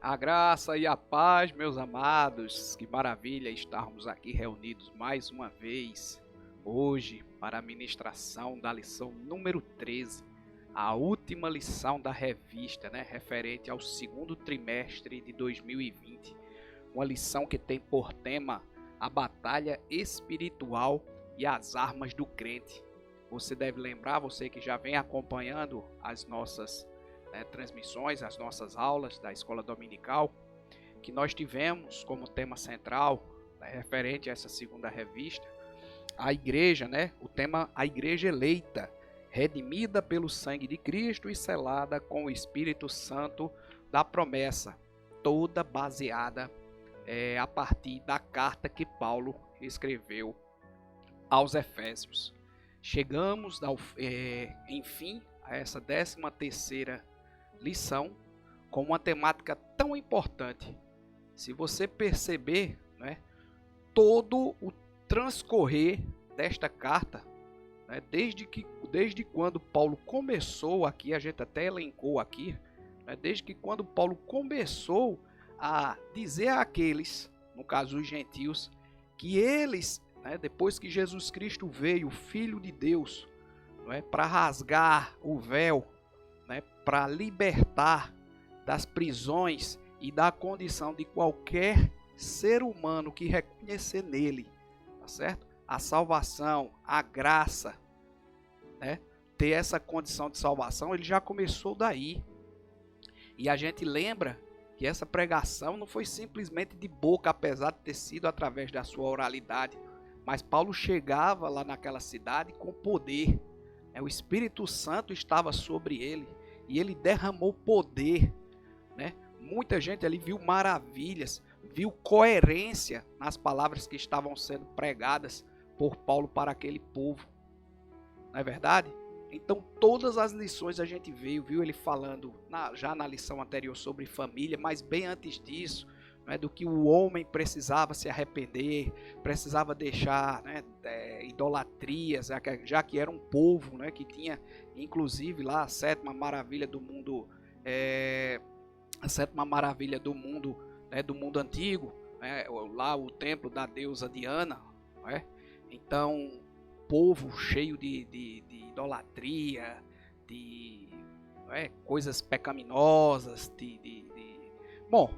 A graça e a paz, meus amados, que maravilha estarmos aqui reunidos mais uma vez, hoje, para a ministração da lição número 13, a última lição da revista, referente ao segundo trimestre de 2020, uma lição que tem por tema a batalha espiritual e as armas do crente. Você deve lembrar, você que já vem acompanhando as nossas transmissões, as nossas aulas da escola dominical, que nós tivemos como tema central, referente a essa segunda revista, a igreja, o tema a igreja eleita, redimida pelo sangue de Cristo e selada com o Espírito Santo da promessa, toda baseada a partir da carta que Paulo escreveu aos Efésios. Chegamos, enfim, a essa 13ª lição com uma temática tão importante. Se você perceber, todo o transcorrer desta carta, desde quando Paulo começou aqui, a gente até elencou aqui, desde que quando Paulo começou a dizer àqueles, no caso os gentios, que eles, depois que Jesus Cristo veio, o Filho de Deus, para rasgar o véu, para libertar das prisões e da condição de qualquer ser humano que reconhecer nele, tá certo? A salvação, a graça, ter essa condição de salvação, ele já começou daí. E a gente lembra que essa pregação não foi simplesmente de boca, apesar de ter sido através da sua oralidade, mas Paulo chegava lá naquela cidade com poder. O Espírito Santo estava sobre ele e ele derramou poder. Muita gente ali viu maravilhas, viu coerência nas palavras que estavam sendo pregadas por Paulo para aquele povo. Não é verdade? Então todas as lições a gente viu ele falando já na lição anterior sobre família, mas bem antes disso, do que o homem precisava se arrepender, precisava deixar idolatrias, já que era um povo que tinha inclusive lá a sétima maravilha do mundo, do mundo antigo, lá o templo da deusa Diana, então povo cheio de idolatria, de coisas pecaminosas, bom,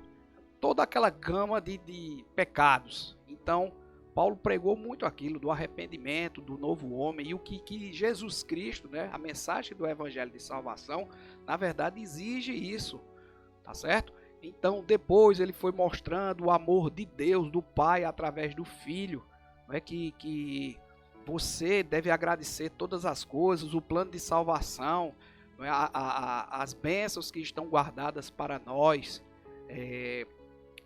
toda aquela gama de pecados. Então Paulo pregou muito aquilo do arrependimento, do novo homem, e o que Jesus Cristo, a mensagem do evangelho de salvação, na verdade exige isso, tá certo? Então depois ele foi mostrando o amor de Deus, do Pai, através do Filho, que você deve agradecer todas as coisas, o plano de salvação, as bênçãos que estão guardadas para nós,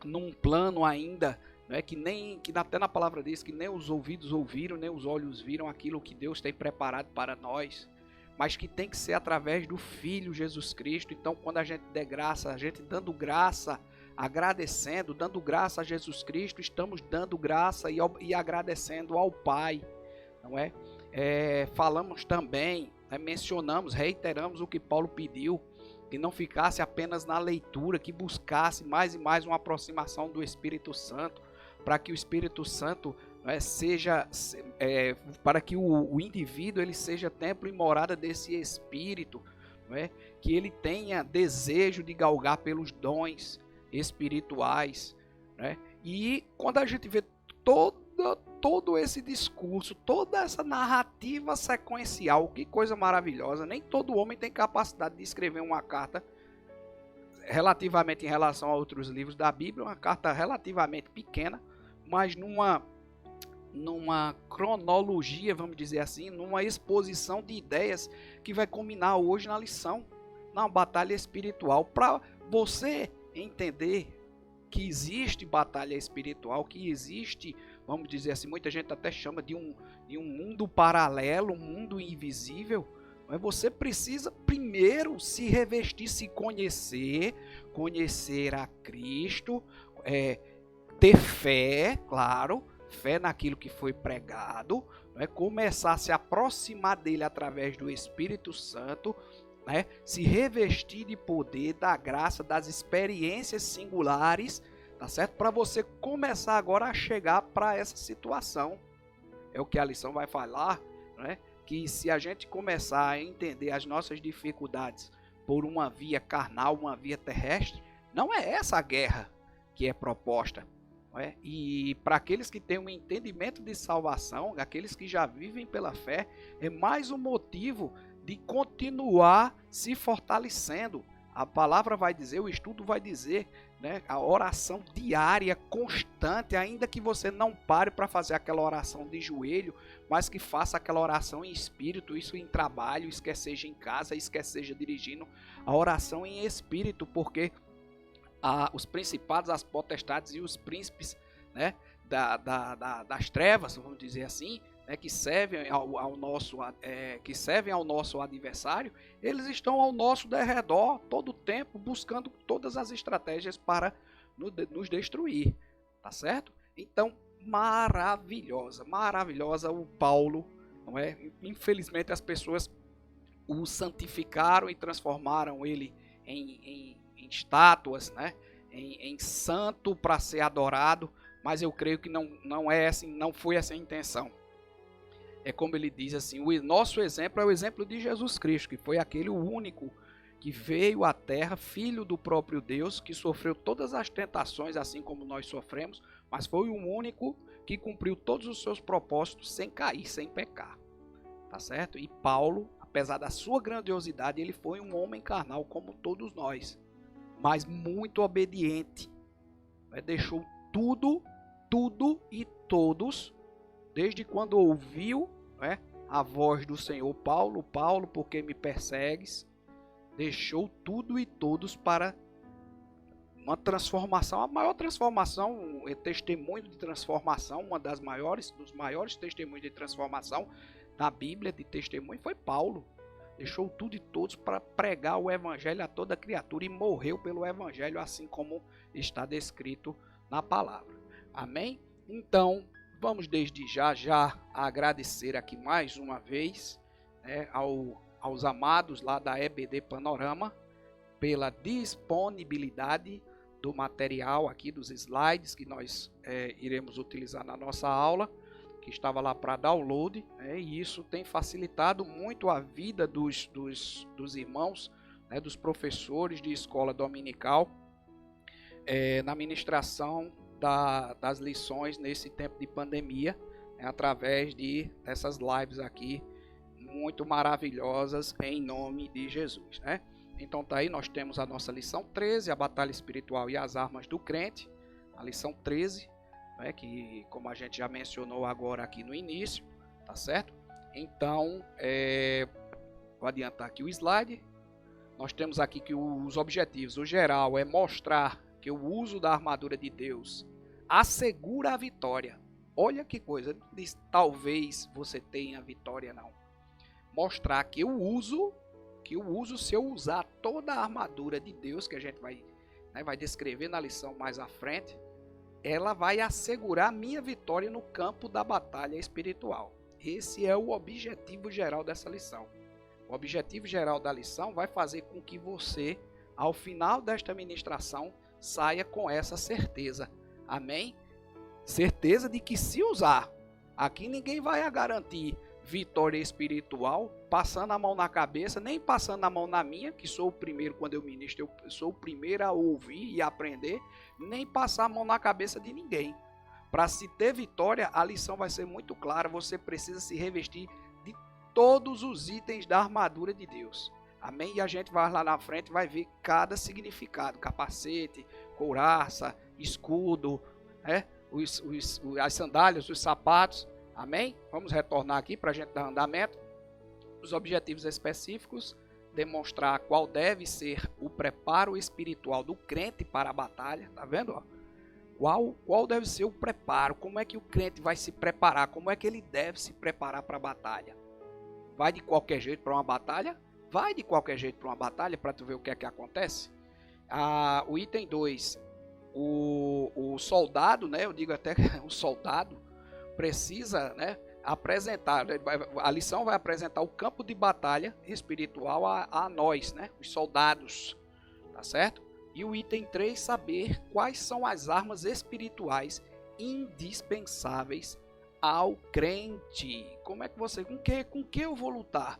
num plano ainda, que até na palavra diz que nem os ouvidos ouviram, nem os olhos viram aquilo que Deus tem preparado para nós, mas que tem que ser através do Filho Jesus Cristo. Então quando a gente der graça, a gente dando graça, agradecendo, dando graça a Jesus Cristo, estamos dando graça e agradecendo ao Pai, não é? Falamos também, mencionamos, reiteramos o que Paulo pediu, que não ficasse apenas na leitura, que buscasse mais e mais uma aproximação do Espírito Santo, para que o Espírito Santo para que o indivíduo ele seja templo e morada desse Espírito, que ele tenha desejo de galgar pelos dons espirituais, E quando a gente vê todo esse discurso, toda essa narrativa sequencial, que coisa maravilhosa. Nem todo homem tem capacidade de escrever uma carta relativamente em relação a outros livros da Bíblia, uma carta relativamente pequena, mas numa cronologia, vamos dizer assim, numa exposição de ideias que vai culminar hoje na lição, na batalha espiritual. Para você entender que existe batalha espiritual, que existe, vamos dizer assim, muita gente até chama de um mundo paralelo, um mundo invisível, mas você precisa primeiro se revestir, se conhecer a Cristo, ter fé, claro, fé naquilo que foi pregado, começar a se aproximar dele através do Espírito Santo, né, se revestir de poder, da graça, das experiências singulares, tá certo? Para você começar agora a chegar para essa situação. É o que a lição vai falar, né? Que se a gente começar a entender as nossas dificuldades por uma via carnal, uma via terrestre, não é essa a guerra que é proposta. Não é? E para aqueles que têm um entendimento de salvação, aqueles que já vivem pela fé, é mais um motivo de continuar se fortalecendo. A palavra vai dizer, o estudo vai dizer, né, a oração diária, constante, ainda que você não pare para fazer aquela oração de joelho, mas que faça aquela oração em espírito, isso em trabalho, isso quer seja em casa, isso quer seja dirigindo, a oração em espírito, porque os principados, as potestades e os príncipes, né, das trevas, vamos dizer assim, né, que servem ao nosso adversário, eles estão ao nosso derredor todo o tempo, buscando todas as estratégias para nos destruir, tá certo? Então, maravilhosa o Paulo, não é? Infelizmente as pessoas o santificaram e transformaram ele em estátuas, né? em santo para ser adorado, mas eu creio que não é assim, não foi essa a intenção. É como ele diz assim, o nosso exemplo é o exemplo de Jesus Cristo, que foi aquele único que veio à terra, filho do próprio Deus, que sofreu todas as tentações, assim como nós sofremos, mas foi o único que cumpriu todos os seus propósitos sem cair, sem pecar. Tá certo? E Paulo, apesar da sua grandiosidade, ele foi um homem carnal como todos nós, mas muito obediente. Deixou tudo e todos, desde quando ouviu, né, a voz do Senhor, Paulo, por que me persegues? Deixou tudo e todos para uma transformação, a maior transformação, testemunho de transformação, dos maiores testemunhos de transformação da Bíblia, de testemunho, foi Paulo. Deixou tudo e todos para pregar o evangelho a toda criatura e morreu pelo evangelho, assim como está descrito na palavra. Amém? Então, vamos desde já agradecer aqui mais uma vez, né, aos amados lá da EBD Panorama pela disponibilidade do material aqui, dos slides que nós iremos utilizar na nossa aula, que estava lá para download, né, e isso tem facilitado muito a vida dos irmãos, né, dos professores de escola dominical, na ministração das lições nesse tempo de pandemia, através dessas lives aqui, muito maravilhosas, em nome de Jesus, né? Então tá aí, nós temos a nossa lição 13, a batalha espiritual e as armas do crente, a lição 13, né, que como a gente já mencionou agora aqui no início, tá certo? Então, vou adiantar aqui o slide. Nós temos aqui que os objetivos, o geral é mostrar que o uso da armadura de Deus assegura a vitória. Olha que coisa, diz, talvez você tenha a vitória, não. Mostrar que o uso, se eu usar toda a armadura de Deus, que a gente vai descrever na lição mais à frente, ela vai assegurar a minha vitória no campo da batalha espiritual. Esse é o objetivo geral dessa lição. O objetivo geral da lição vai fazer com que você, ao final desta ministração, saia com essa certeza. Amém? Certeza de que se usar, aqui ninguém vai garantir vitória espiritual passando a mão na cabeça, nem passando a mão na minha, que sou o primeiro quando eu ministro, eu sou o primeiro a ouvir e aprender, nem passar a mão na cabeça de ninguém. Para se ter vitória, a lição vai ser muito clara, você precisa se revestir de todos os itens da armadura de Deus. Amém? E a gente vai lá na frente, vai ver cada significado, capacete, couraça, escudo, né? As sandálias, os sapatos. Amém? Vamos retornar aqui para a gente dar andamento. Os objetivos específicos, demonstrar qual deve ser o preparo espiritual do crente para a batalha. Tá vendo? Qual deve ser o preparo? Como é que o crente vai se preparar? Como é que ele deve se preparar para a batalha? Vai de qualquer jeito para uma batalha? Vai de qualquer jeito para uma batalha para tu ver o que é que acontece? O item 2, o soldado, né? Eu digo até que o soldado precisa, né, apresentar, a lição vai apresentar o campo de batalha espiritual a nós, né? Os soldados, tá certo? E o item 3, saber quais são as armas espirituais indispensáveis ao crente. Como é que você, com que eu vou lutar?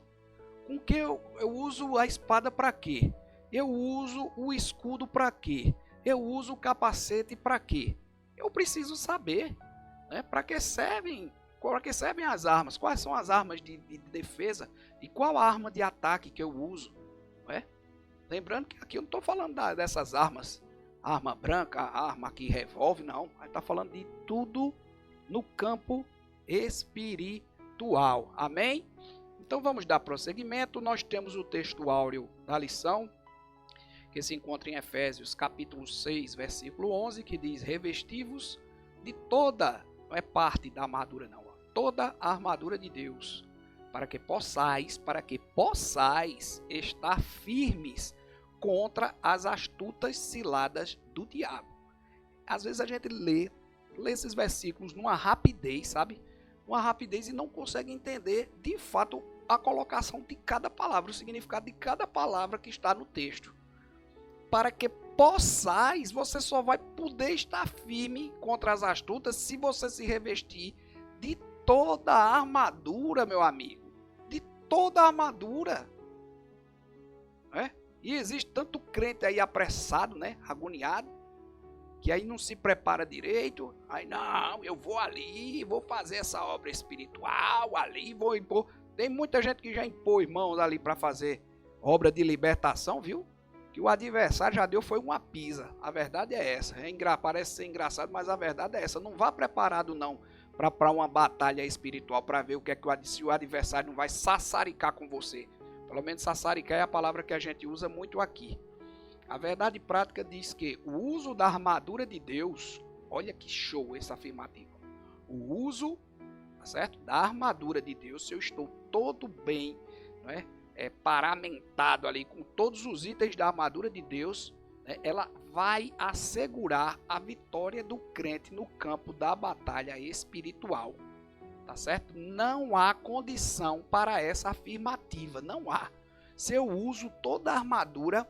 Com que eu uso a espada para quê? Eu uso o escudo para quê? Eu uso o capacete para quê? Eu preciso saber, né? Para que servem as armas? Quais são as armas de defesa? E qual a arma de ataque que eu uso? Né? Lembrando que aqui eu não estou falando dessas armas, arma branca, arma que revolve, não. A gente está falando de tudo no campo espiritual. Amém? Então vamos dar prosseguimento. Nós temos o texto áureo da lição, que se encontra em Efésios capítulo 6, versículo 11, que diz: revestivos de toda, não é parte da armadura não, toda a armadura de Deus, para que possais estar firmes contra as astutas ciladas do diabo. Às vezes a gente lê esses versículos numa rapidez, sabe? Uma rapidez e não consegue entender de fato a colocação de cada palavra, o significado de cada palavra que está no texto. Para que possais, você só vai poder estar firme contra as astutas se você se revestir de toda a armadura, meu amigo. De toda a armadura. É? E existe tanto crente aí apressado, né? Agoniado, que aí não se prepara direito. Aí não, eu vou ali, vou fazer essa obra espiritual ali, vou impor. Tem muita gente que já impôs mãos ali para fazer obra de libertação, viu? Que o adversário já deu foi uma pisa. A verdade é essa. Parece ser engraçado, mas a verdade é essa. Não vá preparado não para uma batalha espiritual, para ver o que é que se o adversário não vai sassaricar com você. Pelo menos sassaricar é a palavra que a gente usa muito aqui. A verdade prática diz que o uso da armadura de Deus, olha que show essa afirmativa. O uso, tá certo? Da armadura de Deus, se eu estou todo bem, não é? Paramentado ali com todos os itens da armadura de Deus, né, ela vai assegurar a vitória do crente no campo da batalha espiritual, tá certo? Não há condição para essa afirmativa, não há. Se eu uso toda a armadura,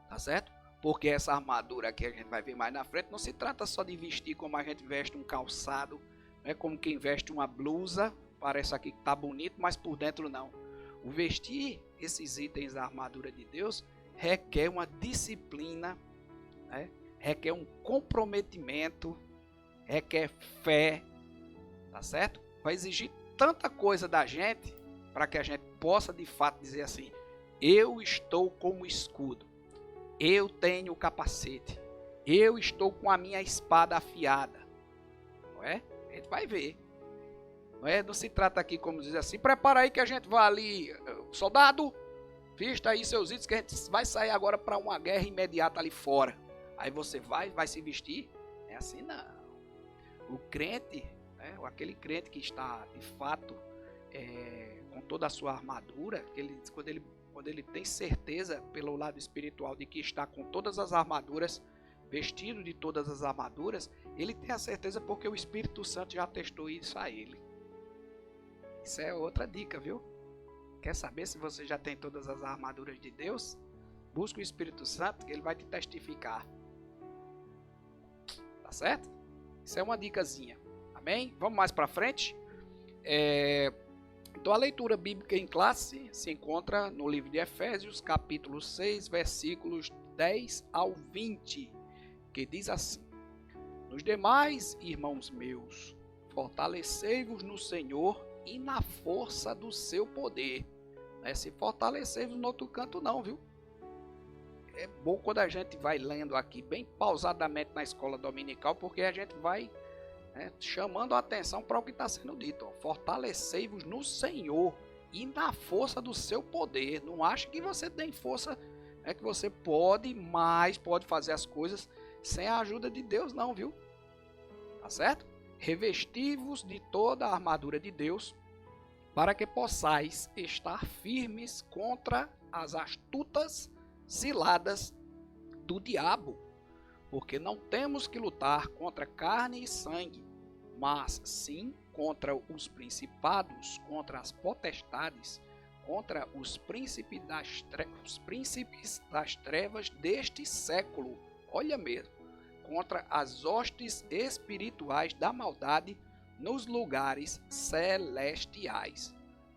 tá certo? Porque essa armadura que a gente vai ver mais na frente não se trata só de vestir como a gente veste um calçado, não é como quem veste uma blusa, parece aqui que tá bonito, mas por dentro não. O vestir esses itens da armadura de Deus requer uma disciplina, né? Requer um comprometimento, requer fé, tá certo? Vai exigir tanta coisa da gente para que a gente possa de fato dizer assim: eu estou como escudo, eu tenho o capacete, eu estou com a minha espada afiada, não é? A gente vai ver. Não se trata aqui como dizer assim, prepara aí que a gente vai ali, soldado, vista aí seus itens que a gente vai sair agora para uma guerra imediata ali fora. Aí você vai se vestir? É assim não. O crente, né, aquele crente que está de fato com toda a sua armadura, quando ele tem certeza pelo lado espiritual de que está com todas as armaduras, vestido de todas as armaduras, ele tem a certeza porque o Espírito Santo já testou isso a ele. Isso é outra dica, viu? Quer saber se você já tem todas as armaduras de Deus? Busca o Espírito Santo que ele vai te testificar. Tá certo? Isso é uma dicasinha. Amém? Vamos mais para frente. Então a leitura bíblica em classe se encontra no livro de Efésios, capítulo 6, versículos 10 ao 20, que diz assim: nos demais, irmãos meus, fortalecei-vos no Senhor e na força do seu poder. Não é se fortalecer-vos no outro canto não, viu? É bom quando a gente vai lendo aqui bem pausadamente na escola dominical, porque a gente vai chamando a atenção para o que está sendo dito. Fortalecei-vos no Senhor e na força do seu poder. Não ache que você tem força, que você pode fazer as coisas sem a ajuda de Deus não, viu? Tá certo? Revesti-vos de toda a armadura de Deus, para que possais estar firmes contra as astutas ciladas do diabo, porque não temos que lutar contra carne e sangue, mas sim contra os principados, contra as potestades, contra os príncipes das trevas deste século. Olha mesmo, contra as hostes espirituais da maldade nos lugares celestiais.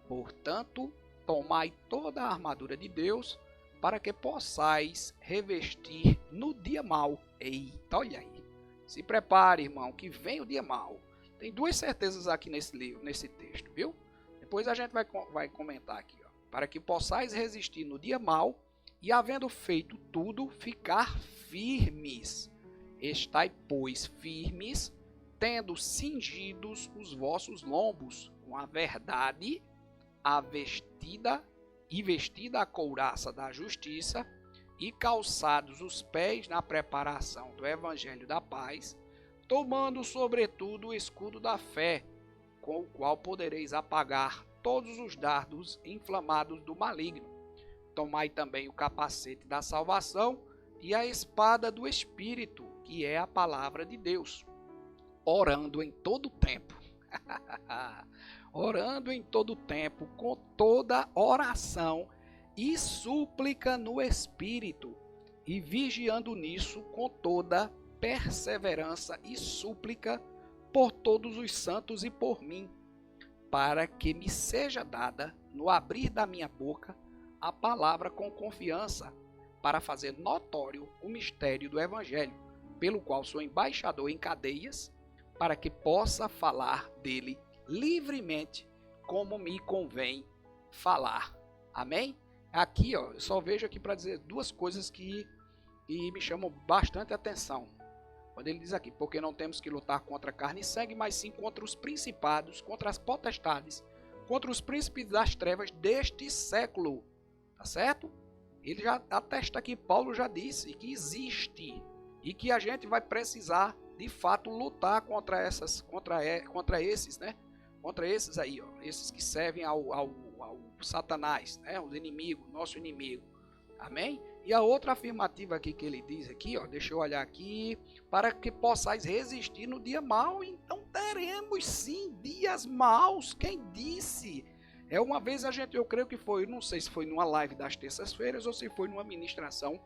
Portanto, tomai toda a armadura de Deus, para que possais revestir no dia mau. Eita, olha aí. Se prepare, irmão, que vem o dia mau. Tem duas certezas aqui nesse livro, nesse texto, viu? Depois a gente vai comentar aqui, ó. Para que possais resistir no dia mau e, havendo feito tudo, ficar firmes. Estai, pois, firmes, tendo cingidos os vossos lombos com a verdade, vestida a couraça da justiça, e calçados os pés na preparação do evangelho da paz, tomando sobretudo o escudo da fé, com o qual podereis apagar todos os dardos inflamados do maligno. Tomai também o capacete da salvação e a espada do Espírito, que é a palavra de Deus, orando em todo o tempo. Orando em todo o tempo, com toda oração e súplica no Espírito, e vigiando nisso com toda perseverança e súplica por todos os santos e por mim, para que me seja dada, no abrir da minha boca, a palavra com confiança, para fazer notório o mistério do Evangelho, pelo qual sou embaixador em cadeias, para que possa falar dele livremente, como me convém falar. Amém? Aqui, ó, eu só vejo aqui para dizer duas coisas que me chamam bastante atenção. Quando ele diz aqui, porque não temos que lutar contra carne e sangue, mas sim contra os principados, contra as potestades, contra os príncipes das trevas deste século. Tá certo? Ele já atesta aqui, Paulo já disse que existe e que a gente vai precisar, de fato, lutar contra esses, né? Contra esses aí, ó, esses que servem ao Satanás, né? Os inimigos, nosso inimigo. Amém? E a outra afirmativa aqui que ele diz aqui, ó, deixa eu olhar aqui, para que possais resistir no dia mau. Então teremos sim dias maus, quem disse? Uma vez eu creio que foi, não sei se foi numa live das terças-feiras ou se foi numa ministração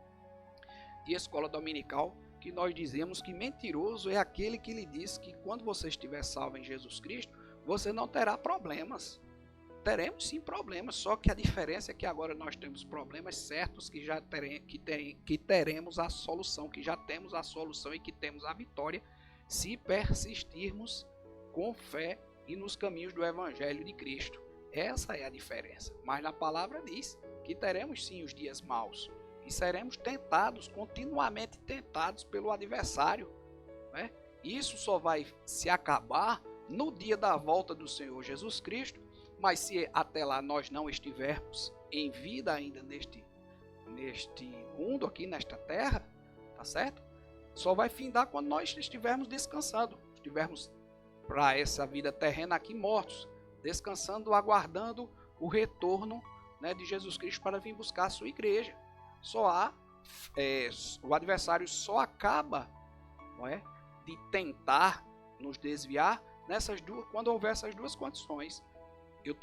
de escola dominical, que nós dizemos que mentiroso é aquele que lhe diz que quando você estiver salvo em Jesus Cristo, você não terá problemas. Teremos sim problemas, só que a diferença é que agora nós temos problemas certos que teremos a solução, que já temos a solução e que temos a vitória se persistirmos com fé e nos caminhos do Evangelho de Cristo. Essa é a diferença. Mas na palavra diz que teremos sim os dias maus e seremos tentados, continuamente tentados pelo adversário, né? Isso só vai se acabar no dia da volta do Senhor Jesus Cristo. Mas se até lá nós não estivermos em vida ainda neste mundo aqui, nesta terra, tá certo? Só vai findar quando nós estivermos descansando, estivermos para essa vida terrena aqui mortos, descansando, aguardando o retorno, né, de Jesus Cristo para vir buscar a sua igreja. O adversário só acaba, não é, de tentar nos desviar quando houver essas duas condições. Eu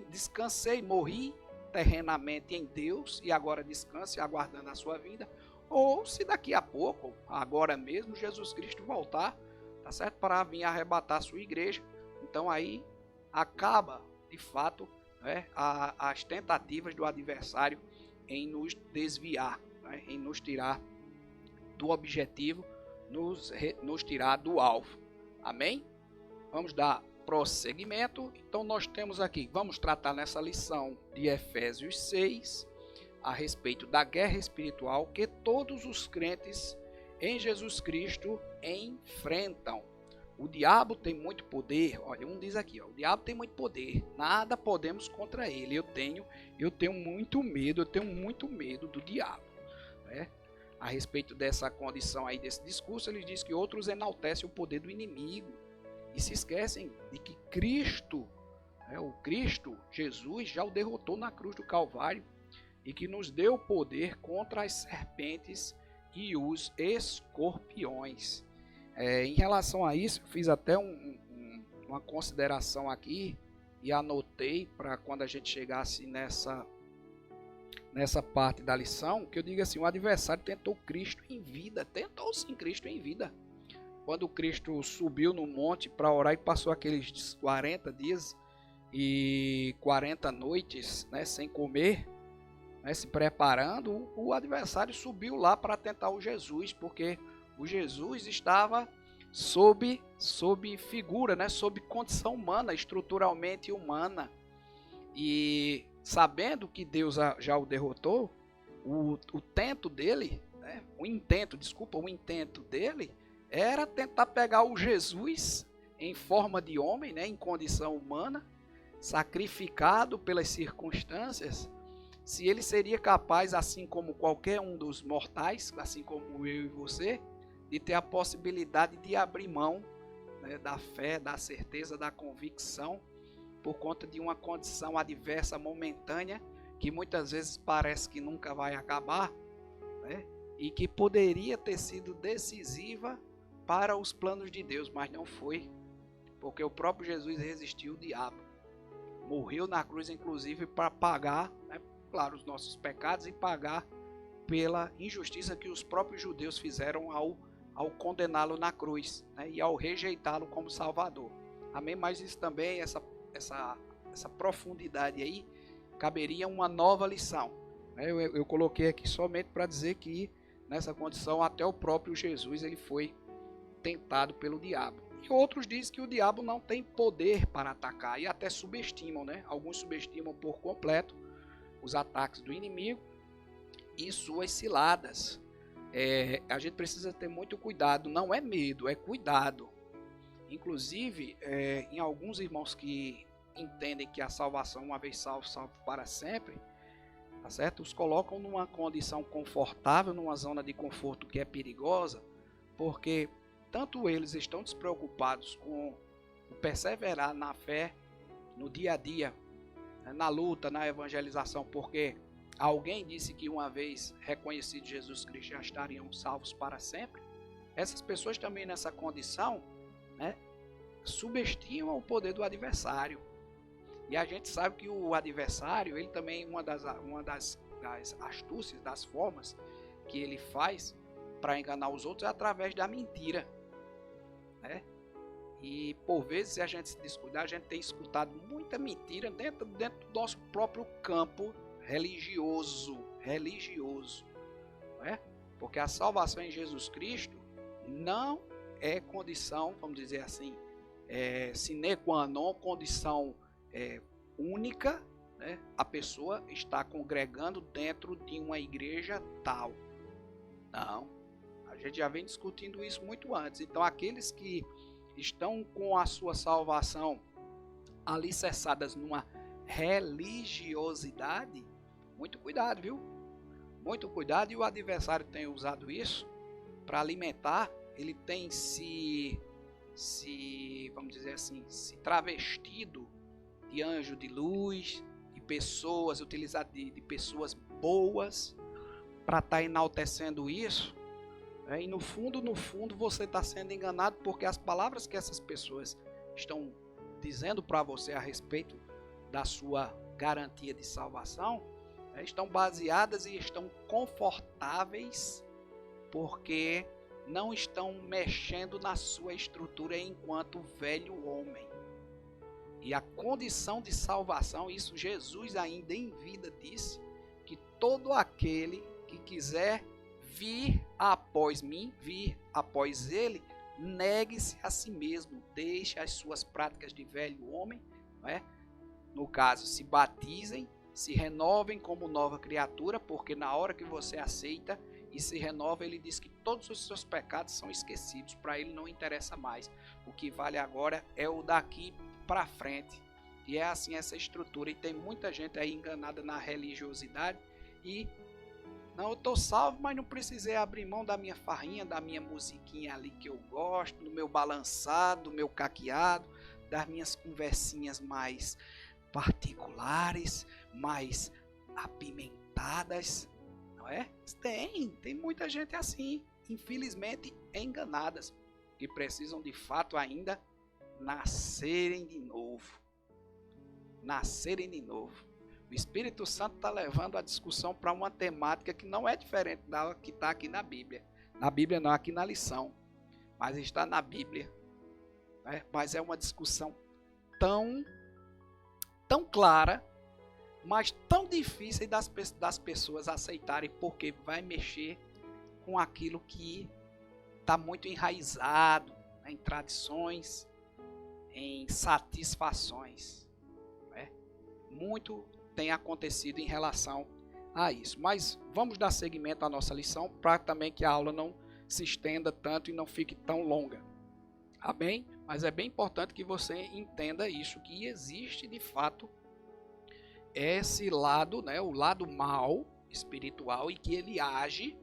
descansei, morri terrenamente em Deus e agora descanse aguardando a sua vinda. Ou se daqui a pouco, agora mesmo, Jesus Cristo voltar, tá certo? Para vir arrebatar a sua igreja. Então aí acaba, de fato, né, as tentativas do adversário em nos desviar, né, em nos tirar do objetivo, nos tirar do alvo. Amém? Vamos dar prosseguimento. Então nós temos aqui, vamos tratar nessa lição de Efésios 6 a respeito da guerra espiritual que todos os crentes em Jesus Cristo enfrentam. O diabo tem muito poder. Olha, diz aqui, ó, o diabo tem muito poder, nada podemos contra ele. Eu tenho muito medo do diabo, né? A respeito dessa condição aí, desse discurso, ele diz que outros enaltecem o poder do inimigo e se esquecem de que Cristo, o Cristo, Jesus, já o derrotou na cruz do Calvário e que nos deu poder contra as serpentes e os escorpiões. Em relação a isso, eu fiz até uma consideração aqui e anotei para quando a gente chegasse nessa parte da lição, que eu digo assim, o adversário tentou Cristo em vida, tentou sim Cristo em vida. Quando Cristo subiu no monte para orar e passou aqueles 40 dias e 40 noites, né, sem comer, né, se preparando, o adversário subiu lá para tentar o Jesus, porque o Jesus estava sob figura, né, sob condição humana, estruturalmente humana. E sabendo que Deus já o derrotou, o intento dele, né, o intento dele era tentar pegar o Jesus em forma de homem, né, em condição humana, sacrificado pelas circunstâncias, se ele seria capaz, assim como qualquer um dos mortais, assim como eu e você, de ter a possibilidade de abrir mão, né, da fé, da certeza, da convicção, por conta de uma condição adversa momentânea, que muitas vezes parece que nunca vai acabar, né, e que poderia ter sido decisiva para os planos de Deus, mas não foi, porque o próprio Jesus resistiu ao diabo. Morreu na cruz, inclusive, para pagar, né, claro, os nossos pecados e pagar pela injustiça que os próprios judeus fizeram ao condená-lo na cruz, né, e ao rejeitá-lo como Salvador. Amém? Mas isso também, essa profundidade aí, caberia uma nova lição. Né? Eu coloquei aqui somente para dizer que nessa condição até o próprio Jesus ele foi tentado pelo diabo. E outros dizem que o diabo não tem poder para atacar e até subestimam, né? Alguns subestimam por completo os ataques do inimigo e suas ciladas. A gente precisa ter muito cuidado, não é medo, é cuidado. Inclusive, em alguns irmãos que entendem que a salvação, uma vez salvo, salvo para sempre, tá certo? Os colocam numa condição confortável, numa zona de conforto que é perigosa, porque tanto eles estão despreocupados com o perseverar na fé, no dia a dia, né, na luta, na evangelização, porque alguém disse que uma vez reconhecido Jesus Cristo já estariam salvos para sempre. Essas pessoas também nessa condição, né, subestimam o poder do adversário. E a gente sabe que o adversário, ele também, uma das astúcias, das formas que ele faz para enganar os outros é através da mentira. Né? E por vezes, se a gente se descuidar, a gente tem escutado muita mentira dentro do nosso próprio campo religioso. Né? Porque a salvação em Jesus Cristo não é condição, vamos dizer assim, sine qua non, condição única, né? A pessoa está congregando dentro de uma igreja tal. Não. A gente já vem discutindo isso muito antes. Então, aqueles que estão com a sua salvação alicerçadas numa religiosidade, muito cuidado, viu? Muito cuidado. E o adversário tem usado isso para alimentar. Ele tem vamos dizer assim, se travestido de anjo de luz, de pessoas, utilizado de pessoas boas para estar enaltecendo isso. E no fundo você está sendo enganado, porque as palavras que essas pessoas estão dizendo para você a respeito da sua garantia de salvação, estão baseadas e estão confortáveis, porque não estão mexendo na sua estrutura enquanto velho homem. E a condição de salvação, isso Jesus ainda em vida disse, que todo aquele que quiser vir após mim, vir após ele, negue-se a si mesmo, deixe as suas práticas de velho homem, não é? No caso, se batizem, se renovem como nova criatura, porque na hora que você aceita e se renova, ele diz que todos os seus pecados são esquecidos, para ele não interessa mais. O que vale agora é o daqui para frente. E é assim essa estrutura, e tem muita gente aí enganada na religiosidade e não, eu estou salvo, mas não precisei abrir mão da minha farrinha, da minha musiquinha ali que eu gosto, do meu balançado, do meu caqueado, das minhas conversinhas mais particulares, mais apimentadas, não é? Tem muita gente assim, infelizmente enganadas, que precisam de fato ainda nascerem de novo. Nascerem de novo. O Espírito Santo está levando a discussão para uma temática que não é diferente da que está aqui na Bíblia. Na Bíblia não, aqui na lição. Mas está na Bíblia. Né? Mas é uma discussão tão clara, mas tão difícil das pessoas aceitarem, porque vai mexer com aquilo que está muito enraizado, né, em tradições, em satisfações. Né? Muito tem acontecido em relação a isso. Mas vamos dar seguimento à nossa lição, para também que a aula não se estenda tanto e não fique tão longa. Amém? Mas é bem importante que você entenda isso, que existe de fato esse lado, né, o lado mal espiritual, e que ele age,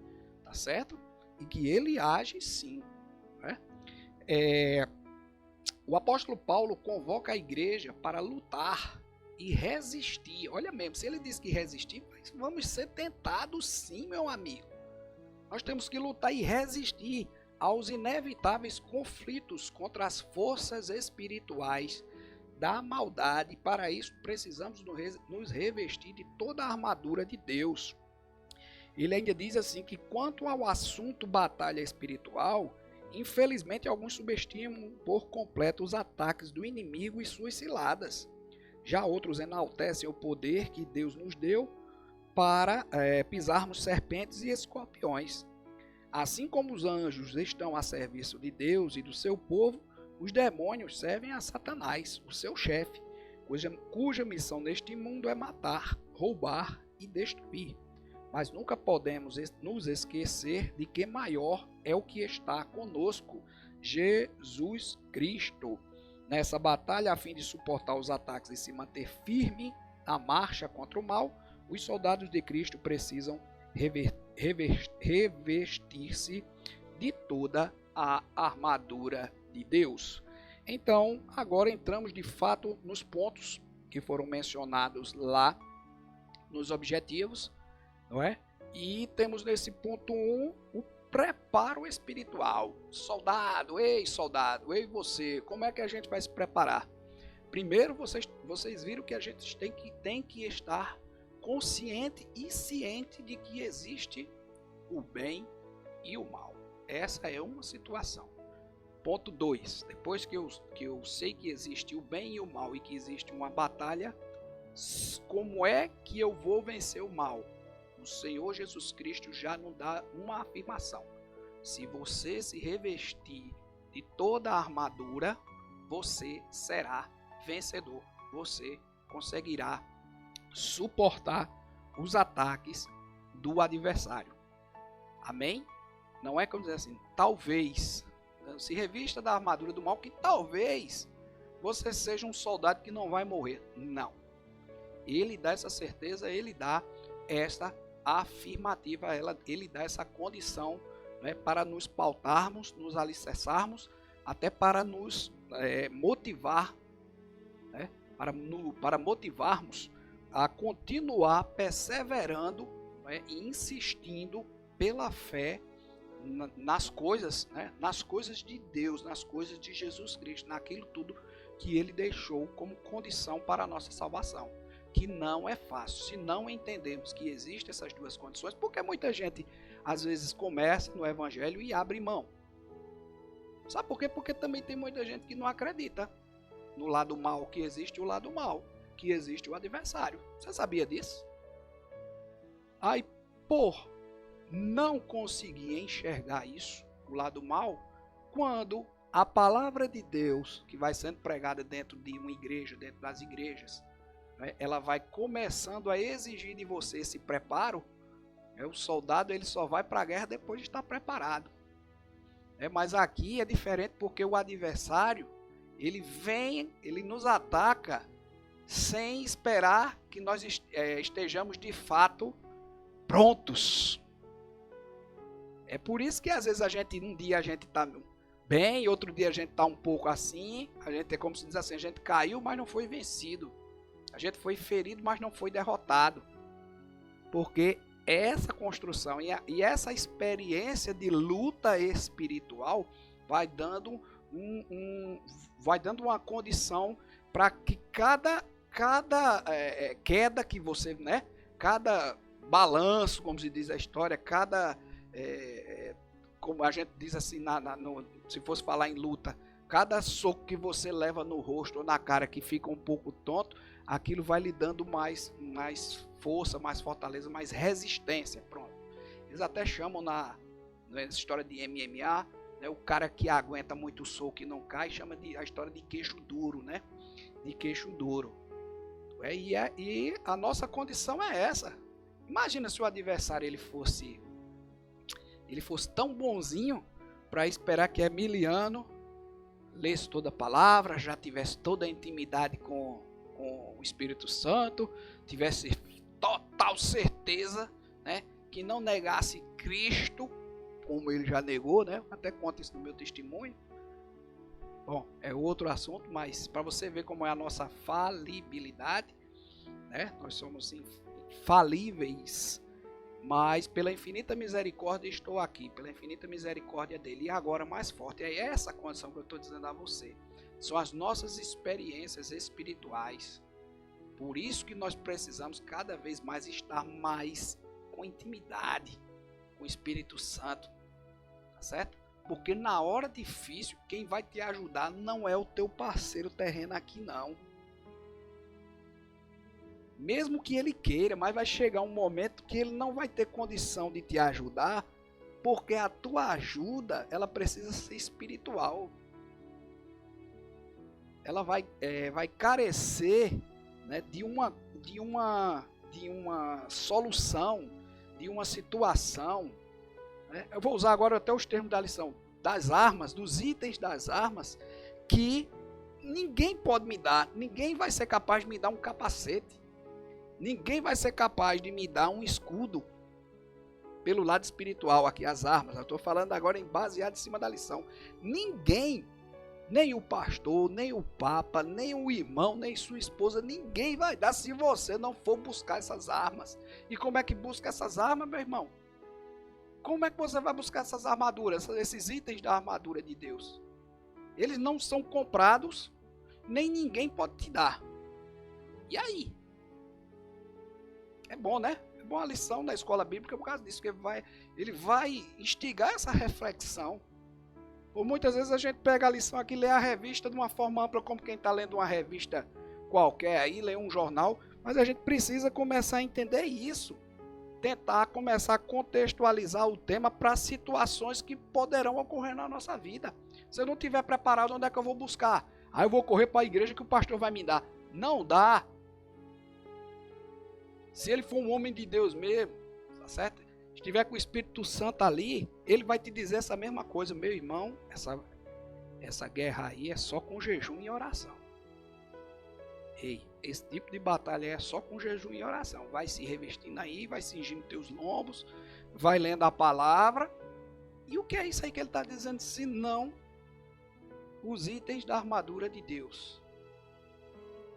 tá certo? E que ele age sim. Né? O apóstolo Paulo convoca a igreja para lutar e resistir. Olha mesmo, se ele diz que resistir, vamos ser tentados sim, meu amigo. Nós temos que lutar e resistir aos inevitáveis conflitos contra as forças espirituais da maldade. Para isso, precisamos nos revestir de toda a armadura de Deus. Ele ainda diz assim que quanto ao assunto batalha espiritual, infelizmente alguns subestimam por completo os ataques do inimigo e suas ciladas. Já outros enaltecem o poder que Deus nos deu para pisarmos serpentes e escorpiões. Assim como os anjos estão a serviço de Deus e do seu povo, os demônios servem a Satanás, o seu chefe, cuja missão neste mundo é matar, roubar e destruir. Mas nunca podemos nos esquecer de que maior é o que está conosco, Jesus Cristo. Nessa batalha, a fim de suportar os ataques e se manter firme na marcha contra o mal, os soldados de Cristo precisam revestir-se de toda a armadura de Deus. Então, agora entramos de fato nos pontos que foram mencionados lá nos objetivos, não é? E temos nesse ponto 1 o preparo espiritual. Soldado, ei você, como é que a gente vai se preparar? Primeiro, vocês viram que a gente tem que estar consciente e ciente de que existe o bem e o mal. Essa é uma situação. Ponto 2. Depois que eu sei que existe o bem e o mal e que existe uma batalha, como é que eu vou vencer o mal? O Senhor Jesus Cristo já nos dá uma afirmação. Se você se revestir de toda a armadura, você será vencedor. Você conseguirá suportar os ataques do adversário. Amém? Não é como dizer assim, talvez, se revista da armadura do mal, que talvez você seja um soldado que não vai morrer. Não. Ele dá essa certeza, ele dá essa afirmativa, ele dá essa condição, né, para nos pautarmos, nos alicerçarmos, até para nos motivar, né, para motivarmos a continuar perseverando, né, e insistindo pela fé nas coisas, né, nas coisas de Deus, nas coisas de Jesus Cristo, naquilo tudo que ele deixou como condição para a nossa salvação, que não é fácil. Se não entendemos que existem essas duas condições, porque muita gente às vezes começa no evangelho e abre mão. Sabe por quê? Porque também tem muita gente que não acredita no lado mal, que existe o lado mal, que existe o adversário. Você sabia disso? Aí, por não conseguir enxergar isso, o lado mal, quando a palavra de Deus, que vai sendo pregada dentro de uma igreja, dentro das igrejas, né, ela vai começando a exigir de você esse preparo, né, o soldado ele só vai para a guerra depois de estar preparado. Mas aqui é diferente, porque o adversário, ele vem, ele nos ataca sem esperar que nós estejamos de fato prontos. É por isso que às vezes um dia a gente está bem, outro dia a gente está um pouco assim, a gente é como se diz assim, a gente caiu, mas não foi vencido. A gente foi ferido, mas não foi derrotado. Porque essa construção e essa experiência de luta espiritual vai dando vai dando uma condição para que cada queda que você, né? Cada balanço, como se diz a história, cada, como a gente diz assim, se fosse falar em luta, cada soco que você leva no rosto ou na cara que fica um pouco tonto, aquilo vai lhe dando mais força, mais fortaleza, mais resistência. Pronto. Eles até chamam nessa história de MMA, né, o cara que aguenta muito soco e não cai, chama a história de queixo duro, né? De queixo duro. E a nossa condição é essa. Imagina se o adversário ele fosse tão bonzinho para esperar que Emiliano lesse toda a palavra, já tivesse toda a intimidade com o Espírito Santo, tivesse total certeza, né, que não negasse Cristo, como ele já negou, né? Até conto isso no meu testemunho. Bom, é outro assunto, mas para você ver como é a nossa falibilidade, né? Nós somos infalíveis, mas pela infinita misericórdia estou aqui, pela infinita misericórdia dele, e agora mais forte. É essa condição que eu estou dizendo a você. São as nossas experiências espirituais. Por isso que nós precisamos cada vez mais estar mais com intimidade com o Espírito Santo, tá certo? Porque na hora difícil, quem vai te ajudar não é o teu parceiro terreno aqui, não. Mesmo que ele queira, mas vai chegar um momento que ele não vai ter condição de te ajudar, porque a tua ajuda, ela precisa ser espiritual. Ela vai carecer, né, de uma solução, de uma situação. Eu vou usar agora até os termos da lição, das armas, dos itens das armas, que ninguém pode me dar, ninguém vai ser capaz de me dar um capacete, ninguém vai ser capaz de me dar um escudo, pelo lado espiritual aqui, as armas, eu estou falando agora baseado em cima da lição, ninguém, nem o pastor, nem o papa, nem o irmão, nem sua esposa, ninguém vai dar se você não for buscar essas armas. E como é que busca essas armas, meu irmão? Como é que você vai buscar essas armaduras, esses itens da armadura de Deus? Eles não são comprados, nem ninguém pode te dar. E aí? É bom, né? É bom a lição da escola bíblica por causa disso, que ele vai instigar essa reflexão. Ou muitas vezes a gente pega a lição aqui e lê a revista de uma forma ampla, como quem está lendo uma revista qualquer aí, lê um jornal, mas a gente precisa começar a entender isso. Tentar começar a contextualizar o tema para situações que poderão ocorrer na nossa vida. Se eu não estiver preparado, onde é que eu vou buscar? Aí eu vou correr para a igreja que o pastor vai me dar. Não dá. Se ele for um homem de Deus mesmo, tá certo? Estiver com o Espírito Santo ali, ele vai te dizer essa mesma coisa. Meu irmão, essa guerra aí é só com jejum e oração. Ei, esse tipo de batalha é só com jejum e oração. Vai se revestindo aí, vai cingindo teus lombos, vai lendo a palavra. E o que é isso aí que ele está dizendo? Se não, os itens da armadura de Deus.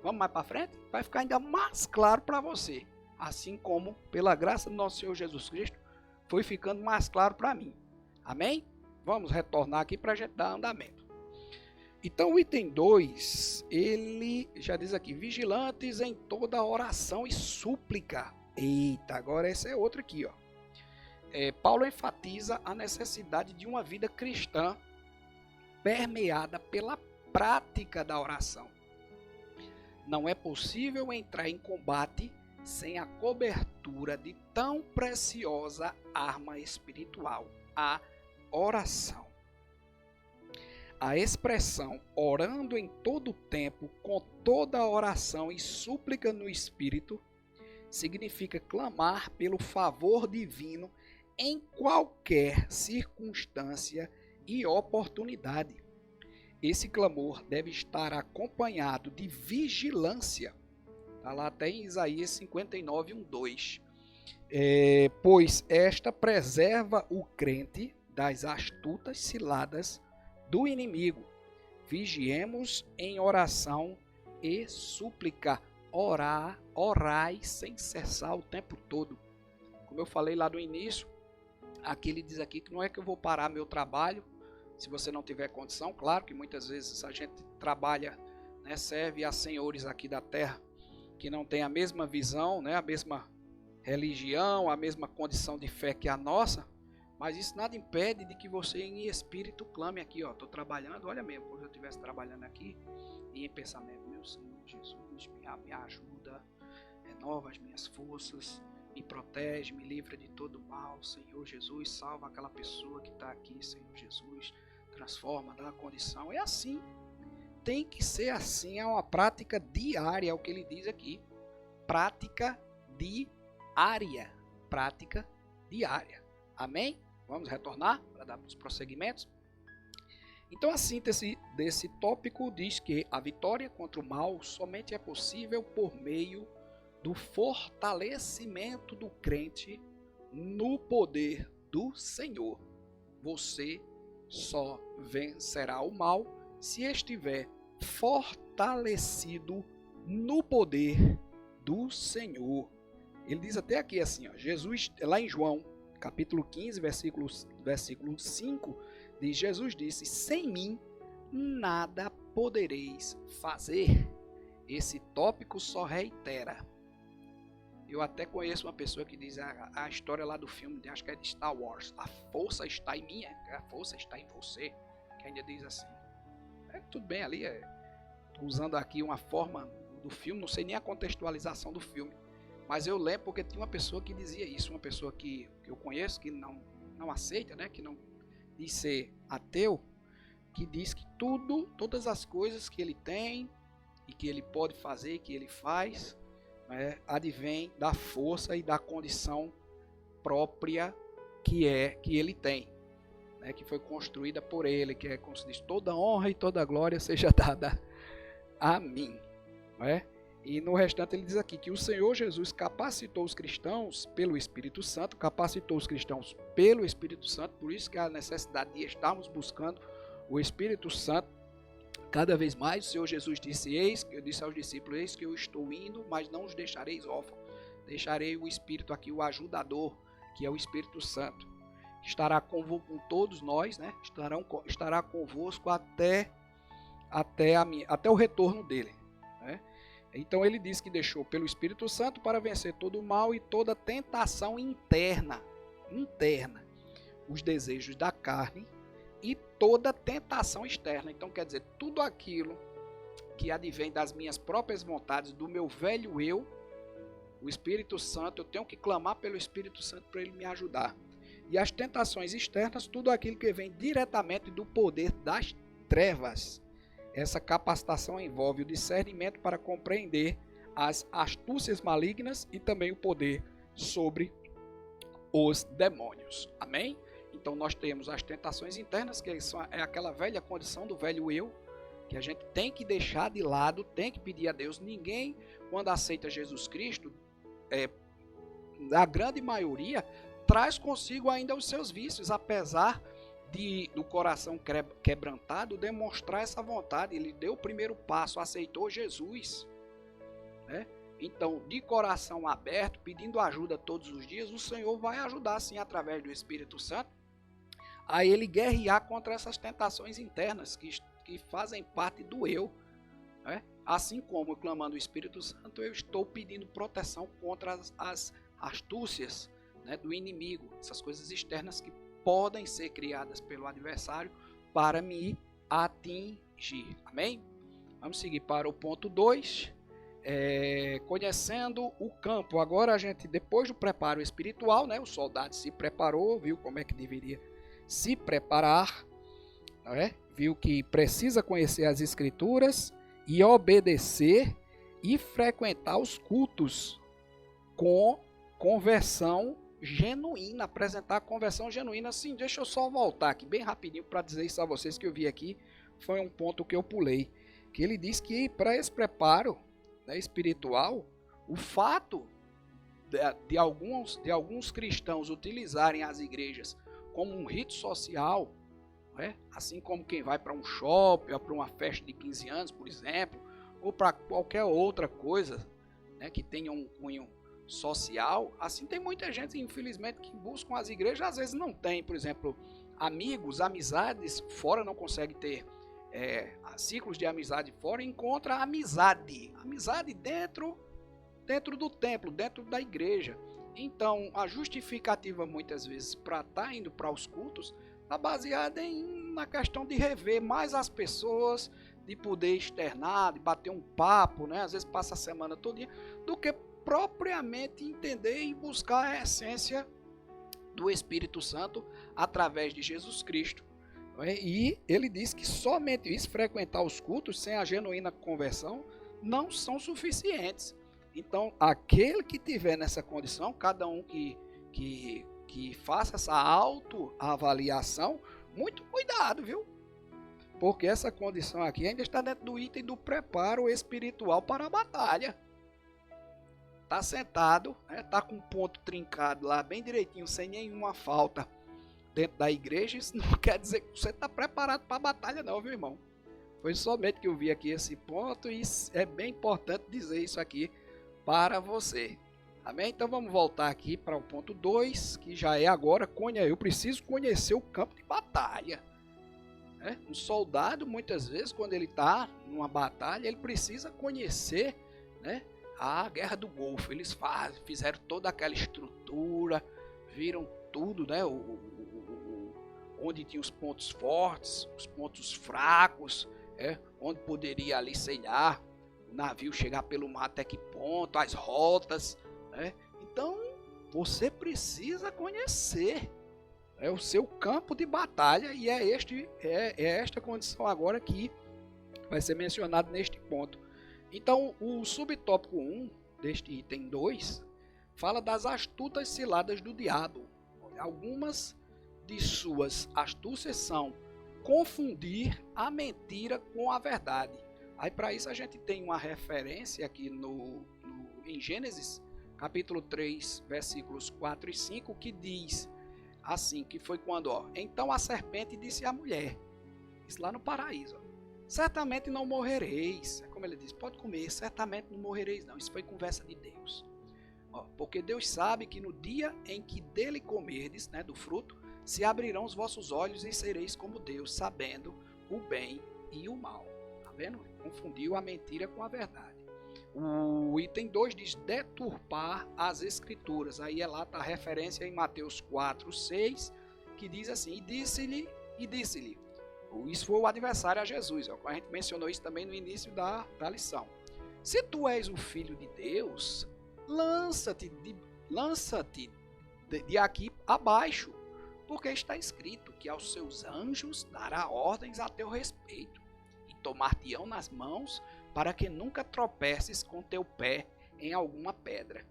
Vamos mais para frente? Vai ficar ainda mais claro para você. Assim como, pela graça do nosso Senhor Jesus Cristo, foi ficando mais claro para mim. Amém? Vamos retornar aqui para a gente dar andamento. Então o item 2, ele já diz aqui, vigilantes em toda oração e súplica. Eita, agora essa é outra aqui, ó. Paulo enfatiza a necessidade de uma vida cristã permeada pela prática da oração. Não é possível entrar em combate sem a cobertura de tão preciosa arma espiritual, a oração. A expressão orando em todo o tempo, com toda a oração e súplica no Espírito, significa clamar pelo favor divino em qualquer circunstância e oportunidade. Esse clamor deve estar acompanhado de vigilância. Está lá até em Isaías 59, 1-2. Pois esta preserva o crente das astutas ciladas do inimigo. Vigiemos em oração e súplica. Orai sem cessar o tempo todo. Como eu falei lá no início, aqui ele diz aqui que não é que eu vou parar meu trabalho, Se você não tiver condição, claro que muitas vezes a gente trabalha, né, serve a senhores aqui da terra que não tem a mesma visão, né, a mesma religião, a mesma condição de fé que a nossa, mas isso nada impede de que você em espírito clame aqui, ó, estou trabalhando, olha mesmo, como se eu estivesse trabalhando aqui, e em pensamento, meu Senhor Jesus, me ajuda, renova as minhas forças, me protege, me livra de todo mal, Senhor Jesus, salva aquela pessoa que está aqui, Senhor Jesus, transforma, dá a condição, é assim, tem que ser assim, é uma prática diária, é o que ele diz aqui, prática diária, amém? Vamos retornar para dar os prosseguimentos? Então a síntese desse tópico diz que a vitória contra o mal somente é possível por meio do fortalecimento do crente no poder do Senhor. Você só vencerá o mal se estiver fortalecido no poder do Senhor. Ele diz até aqui assim, ó, Jesus, lá em João, capítulo 15, versículo 5, diz, Jesus disse, sem mim nada podereis fazer. Esse tópico só reitera. Eu até conheço uma pessoa que diz a história lá do filme, acho que é de Star Wars, a força está em mim, a força está em você, que ainda diz assim. Tudo bem ali, usando aqui uma forma do filme, não sei nem a contextualização do filme, mas eu lembro porque tinha uma pessoa que dizia isso, uma pessoa que eu conheço, que não aceita, né, que não diz ser ateu, que diz que todas as coisas que ele tem e que ele pode fazer, que ele faz, né, advém da força e da condição própria que ele tem, né, que foi construída por ele, que é como se diz, toda honra e toda glória seja dada a mim, né? E no restante ele diz aqui que o Senhor Jesus capacitou os cristãos pelo Espírito Santo, por isso que a necessidade de estarmos buscando o Espírito Santo cada vez mais. O Senhor Jesus disse, eu disse aos discípulos, eis que eu estou indo, mas não os deixareis órfãos, deixarei o Espírito aqui, o ajudador, que é o Espírito Santo, estará com todos nós, né? Estará convosco até o retorno dele, né? Então ele diz que deixou pelo Espírito Santo para vencer todo o mal e toda tentação interna, os desejos da carne e toda tentação externa. Então quer dizer, tudo aquilo que advém das minhas próprias vontades, do meu velho eu, o Espírito Santo, eu tenho que clamar pelo Espírito Santo para ele me ajudar. E as tentações externas, tudo aquilo que vem diretamente do poder das trevas. Essa capacitação envolve o discernimento para compreender as astúcias malignas e também o poder sobre os demônios. Amém? Então nós temos as tentações internas, que é aquela velha condição do velho eu, que a gente tem que deixar de lado, tem que pedir a Deus. Ninguém, quando aceita Jesus Cristo, a grande maioria, traz consigo ainda os seus vícios, apesar do coração quebrantado demonstrar essa vontade. Ele deu o primeiro passo, aceitou Jesus, né? Então, de coração aberto, pedindo ajuda todos os dias, o Senhor vai ajudar sim, através do Espírito Santo, a ele guerrear contra essas tentações internas que fazem parte do eu, né? Assim como clamando o Espírito Santo, eu estou pedindo proteção contra as astúcias, né, do inimigo, essas coisas externas que podem ser criadas pelo adversário para me atingir. Amém? Vamos seguir para o ponto 2. Conhecendo o campo. Agora a gente, depois do preparo espiritual, né, o soldado se preparou, viu como é que deveria se preparar, né, viu que precisa conhecer as escrituras e obedecer e frequentar os cultos com conversão genuína, apresentar a conversão genuína. Sim, deixa eu só voltar aqui bem rapidinho para dizer isso a vocês, que eu vi aqui, foi um ponto que eu pulei, que ele diz que para esse preparo, né, espiritual, o fato de alguns cristãos utilizarem as igrejas como um rito social, né, assim como quem vai para um shopping ou para uma festa de 15 anos, por exemplo, ou para qualquer outra coisa, né, que tenha um cunho social, assim tem muita gente, infelizmente, que buscam as igrejas, às vezes não tem, por exemplo, amigos, amizades, fora não consegue ter ciclos de amizade fora, encontra amizade dentro do templo, dentro da igreja. Então, a justificativa muitas vezes para estar indo para os cultos está baseada na questão de rever mais as pessoas, de poder externar, de bater um papo, né? Às vezes passa a semana todinha, do que propriamente entender e buscar a essência do Espírito Santo através de Jesus Cristo. E ele diz que somente isso, frequentar os cultos sem a genuína conversão, não são suficientes. Então, aquele que tiver nessa condição, cada um que faça essa autoavaliação, muito cuidado, viu? Porque essa condição aqui ainda está dentro do item do preparo espiritual para a batalha. Está sentado, está com um ponto trincado lá, bem direitinho, sem nenhuma falta dentro da igreja. Isso não quer dizer que você está preparado para a batalha não, viu, irmão? Foi somente que eu vi aqui esse ponto e é bem importante dizer isso aqui para você. Amém? Então vamos voltar aqui para o ponto 2, que já é agora, eu preciso conhecer o campo de batalha. Um soldado, muitas vezes, quando ele está numa batalha, ele precisa conhecer, né, a Guerra do Golfo. Eles fizeram toda aquela estrutura, viram tudo, né, onde tinha os pontos fortes, os pontos fracos, onde poderia ali, sei lá, o navio chegar pelo mar até que ponto, as rotas. Então, você precisa conhecer o seu campo de batalha, e é esta condição agora que vai ser mencionado neste ponto. Então, o subtópico 1 deste item 2 fala das astutas ciladas do diabo. Algumas de suas astúcias são confundir a mentira com a verdade. Aí, para isso, a gente tem uma referência aqui em Gênesis, capítulo 3, versículos 4 e 5, que diz assim, que foi quando, então a serpente disse à mulher, isso lá no paraíso, certamente não morrereis. Como ele diz, pode comer, certamente não morrereis não. Isso foi conversa de Deus. Porque Deus sabe que no dia em que dele comerdes, né, do fruto, se abrirão os vossos olhos e sereis como Deus, sabendo o bem e o mal. Tá vendo? Confundiu a mentira com a verdade. O item 2 diz deturpar as escrituras. Aí lá está a referência em Mateus 4, 6, que diz assim, e disse-lhe. Isso foi o adversário a Jesus. A gente mencionou isso também no início da lição. Se tu és o filho de Deus, lança-te de aqui abaixo, porque está escrito que aos seus anjos dará ordens a teu respeito, e tomar-te-ão nas mãos, para que nunca tropeces com teu pé em alguma pedra.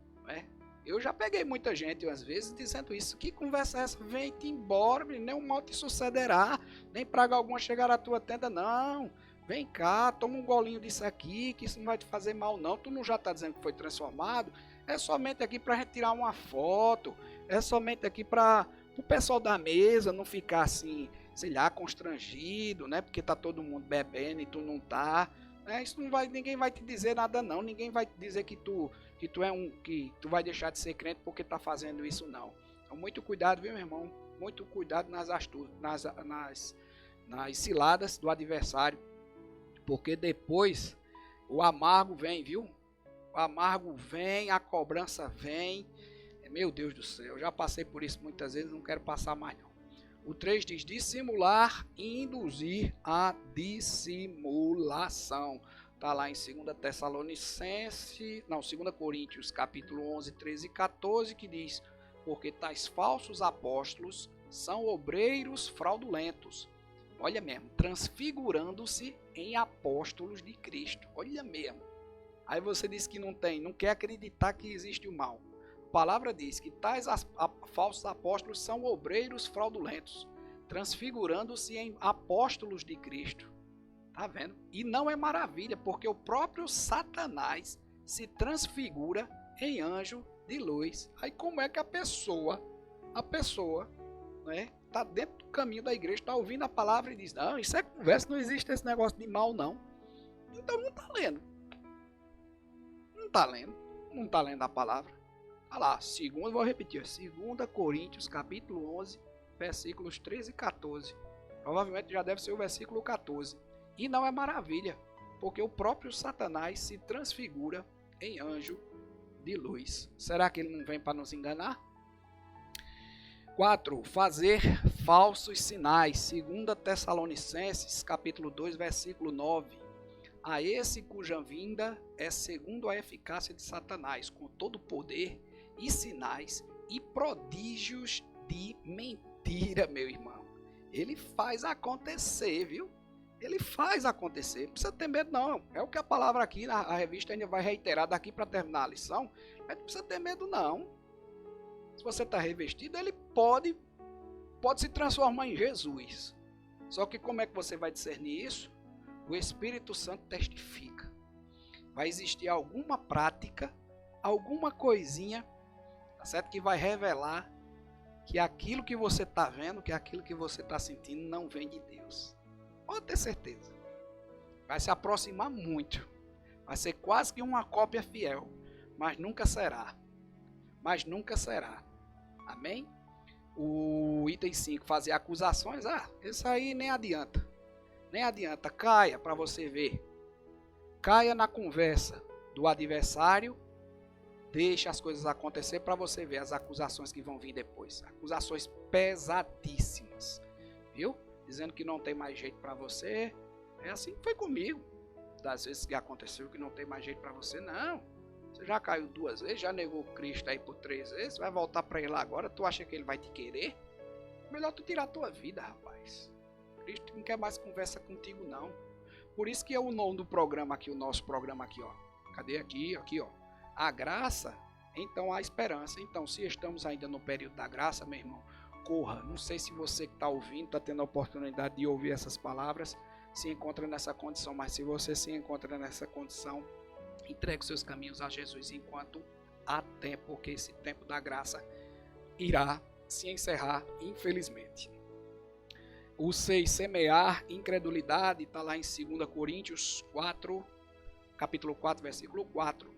Eu já peguei muita gente, às vezes, dizendo isso. Que conversa é essa? Vem-te embora, nem um mal te sucederá, nem praga alguma chegar à tua tenda, não. Vem cá, toma um golinho disso aqui, que isso não vai te fazer mal, não. Tu não já está dizendo que foi transformado? É somente aqui para a gente tirar uma foto, é somente aqui para o pessoal da mesa não ficar assim, sei lá, constrangido, né? Porque tá todo mundo bebendo e tu não tá. Isso não vai, ninguém vai te dizer nada não, ninguém vai te dizer que tu vai deixar de ser crente porque tá fazendo isso não. Então muito cuidado, viu, meu irmão? Muito cuidado nas astúcias, nas ciladas do adversário, porque depois o amargo vem, viu? O amargo vem, a cobrança vem. Meu Deus do céu, eu já passei por isso muitas vezes, não quero passar mais não. O 3 diz dissimular e induzir a dissimulação. Está lá em 2 Coríntios, capítulo 11, 13 e 14, que diz, porque tais falsos apóstolos são obreiros fraudulentos. Olha mesmo, transfigurando-se em apóstolos de Cristo. Olha mesmo. Aí você diz que não quer acreditar que existe o mal. A palavra diz que tais falsos apóstolos são obreiros fraudulentos, transfigurando-se em apóstolos de Cristo. Tá vendo? E não é maravilha, porque o próprio Satanás se transfigura em anjo de luz. Aí como é que a pessoa, né, tá dentro do caminho da igreja, está ouvindo a palavra e diz, não, isso é conversa, não existe esse negócio de mal não. Então não está lendo. Não está lendo a palavra. Olha lá, vou repetir, 2 Coríntios, capítulo 11, versículos 13 e 14. Provavelmente já deve ser o versículo 14. E não é maravilha, porque o próprio Satanás se transfigura em anjo de luz. Será que ele não vem para nos enganar? 4. Fazer falsos sinais. 2 Tessalonicenses, capítulo 2, versículo 9. A esse cuja vinda é segundo a eficácia de Satanás, com todo poder e sinais e prodígios de mentira, meu irmão. Ele faz acontecer, viu? Ele faz acontecer. Não precisa ter medo, não. É o que a palavra aqui, a revista ainda vai reiterar daqui para terminar a lição. Mas não precisa ter medo, não. Se você está revestido, ele pode se transformar em Jesus. Só que como é que você vai discernir isso? O Espírito Santo testifica. Vai existir alguma prática, alguma coisinha, tá certo? Que vai revelar que aquilo que você está vendo, que aquilo que você está sentindo não vem de Deus. Pode ter certeza. Vai se aproximar muito. Vai ser quase que uma cópia fiel. Mas nunca será. Mas nunca será. Amém? O item 5, fazer acusações. Isso aí nem adianta. Nem adianta. Caia para você ver. Caia na conversa do adversário. Deixe as coisas acontecer para você ver as acusações que vão vir depois. Acusações pesadíssimas. Viu? Dizendo que não tem mais jeito para você. É assim que foi comigo. Das vezes que aconteceu que não tem mais jeito para você, não. Você já caiu 2 vezes, já negou Cristo aí por 3 vezes, vai voltar para ele agora, tu acha que ele vai te querer? Melhor tu tirar a tua vida, rapaz. Cristo não quer mais conversa contigo, não. Por isso que é o nome do programa aqui, o nosso programa aqui, ó. Cadê aqui, ó. A graça, então a esperança. Então, se estamos ainda no período da graça, meu irmão, corra. Não sei se você que está ouvindo, está tendo a oportunidade de ouvir essas palavras, se encontra nessa condição, mas se você se encontra nessa condição, entregue seus caminhos a Jesus enquanto há tempo, porque esse tempo da graça irá se encerrar, infelizmente. O 6, semear incredulidade, está lá em 2 Coríntios 4, capítulo 4, versículo 4,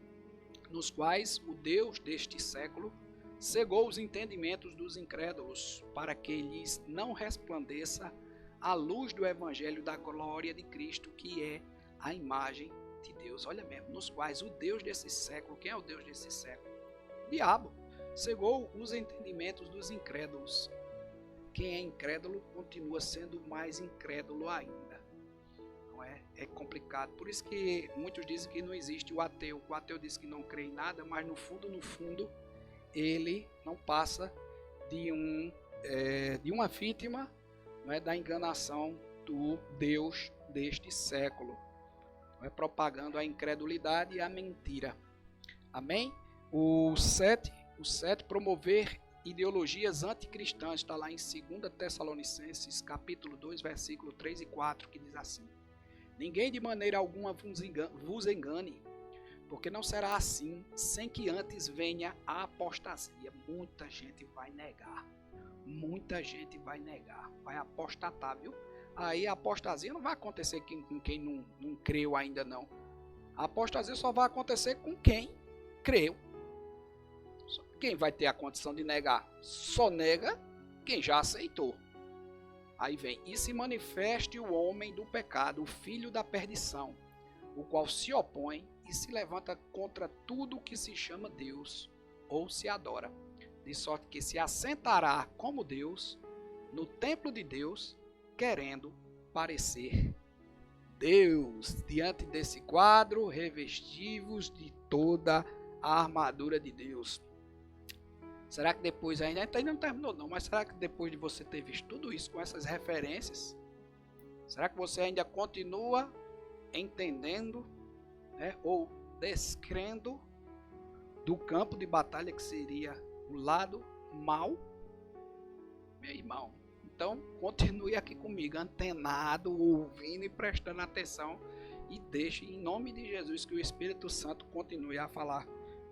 nos quais o Deus deste século cegou os entendimentos dos incrédulos, para que lhes não resplandeça a luz do evangelho da glória de Cristo, que é a imagem de Deus. Olha mesmo, nos quais o Deus desse século, quem é o Deus desse século? O diabo cegou os entendimentos dos incrédulos. Quem é incrédulo continua sendo mais incrédulo ainda. Não é? É complicado. Por isso que muitos dizem que não existe o ateu. O ateu diz que não crê em nada, mas no fundo, ele não passa de uma vítima, não é, da enganação do Deus deste século. Não é, propagando a incredulidade e a mentira. Amém? O 7, promover ideologias anticristãs, está lá em 2 Tessalonicenses, capítulo 2, versículo 3 e 4, que diz assim: ninguém de maneira alguma vos engane, porque não será assim, sem que antes venha a apostasia. Muita gente vai negar, vai apostatar, viu? Aí a apostasia não vai acontecer com quem não creu ainda não. A apostasia só vai acontecer com quem creu. Quem vai ter a condição de negar? Só nega quem já aceitou. Aí vem, e se manifeste o homem do pecado, o filho da perdição, o qual se opõe e se levanta contra tudo que se chama Deus ou se adora, de sorte que se assentará como Deus no templo de Deus, querendo parecer Deus. Diante desse quadro, revestivos de toda a armadura de Deus. Será que depois ainda não terminou não, mas será que depois de você ter visto tudo isso com essas referências, será que você ainda continua entendendo, né, ou descrendo do campo de batalha que seria o lado mal? Meu irmão, então continue aqui comigo, antenado, ouvindo e prestando atenção, e deixe em nome de Jesus que o Espírito Santo continue a falar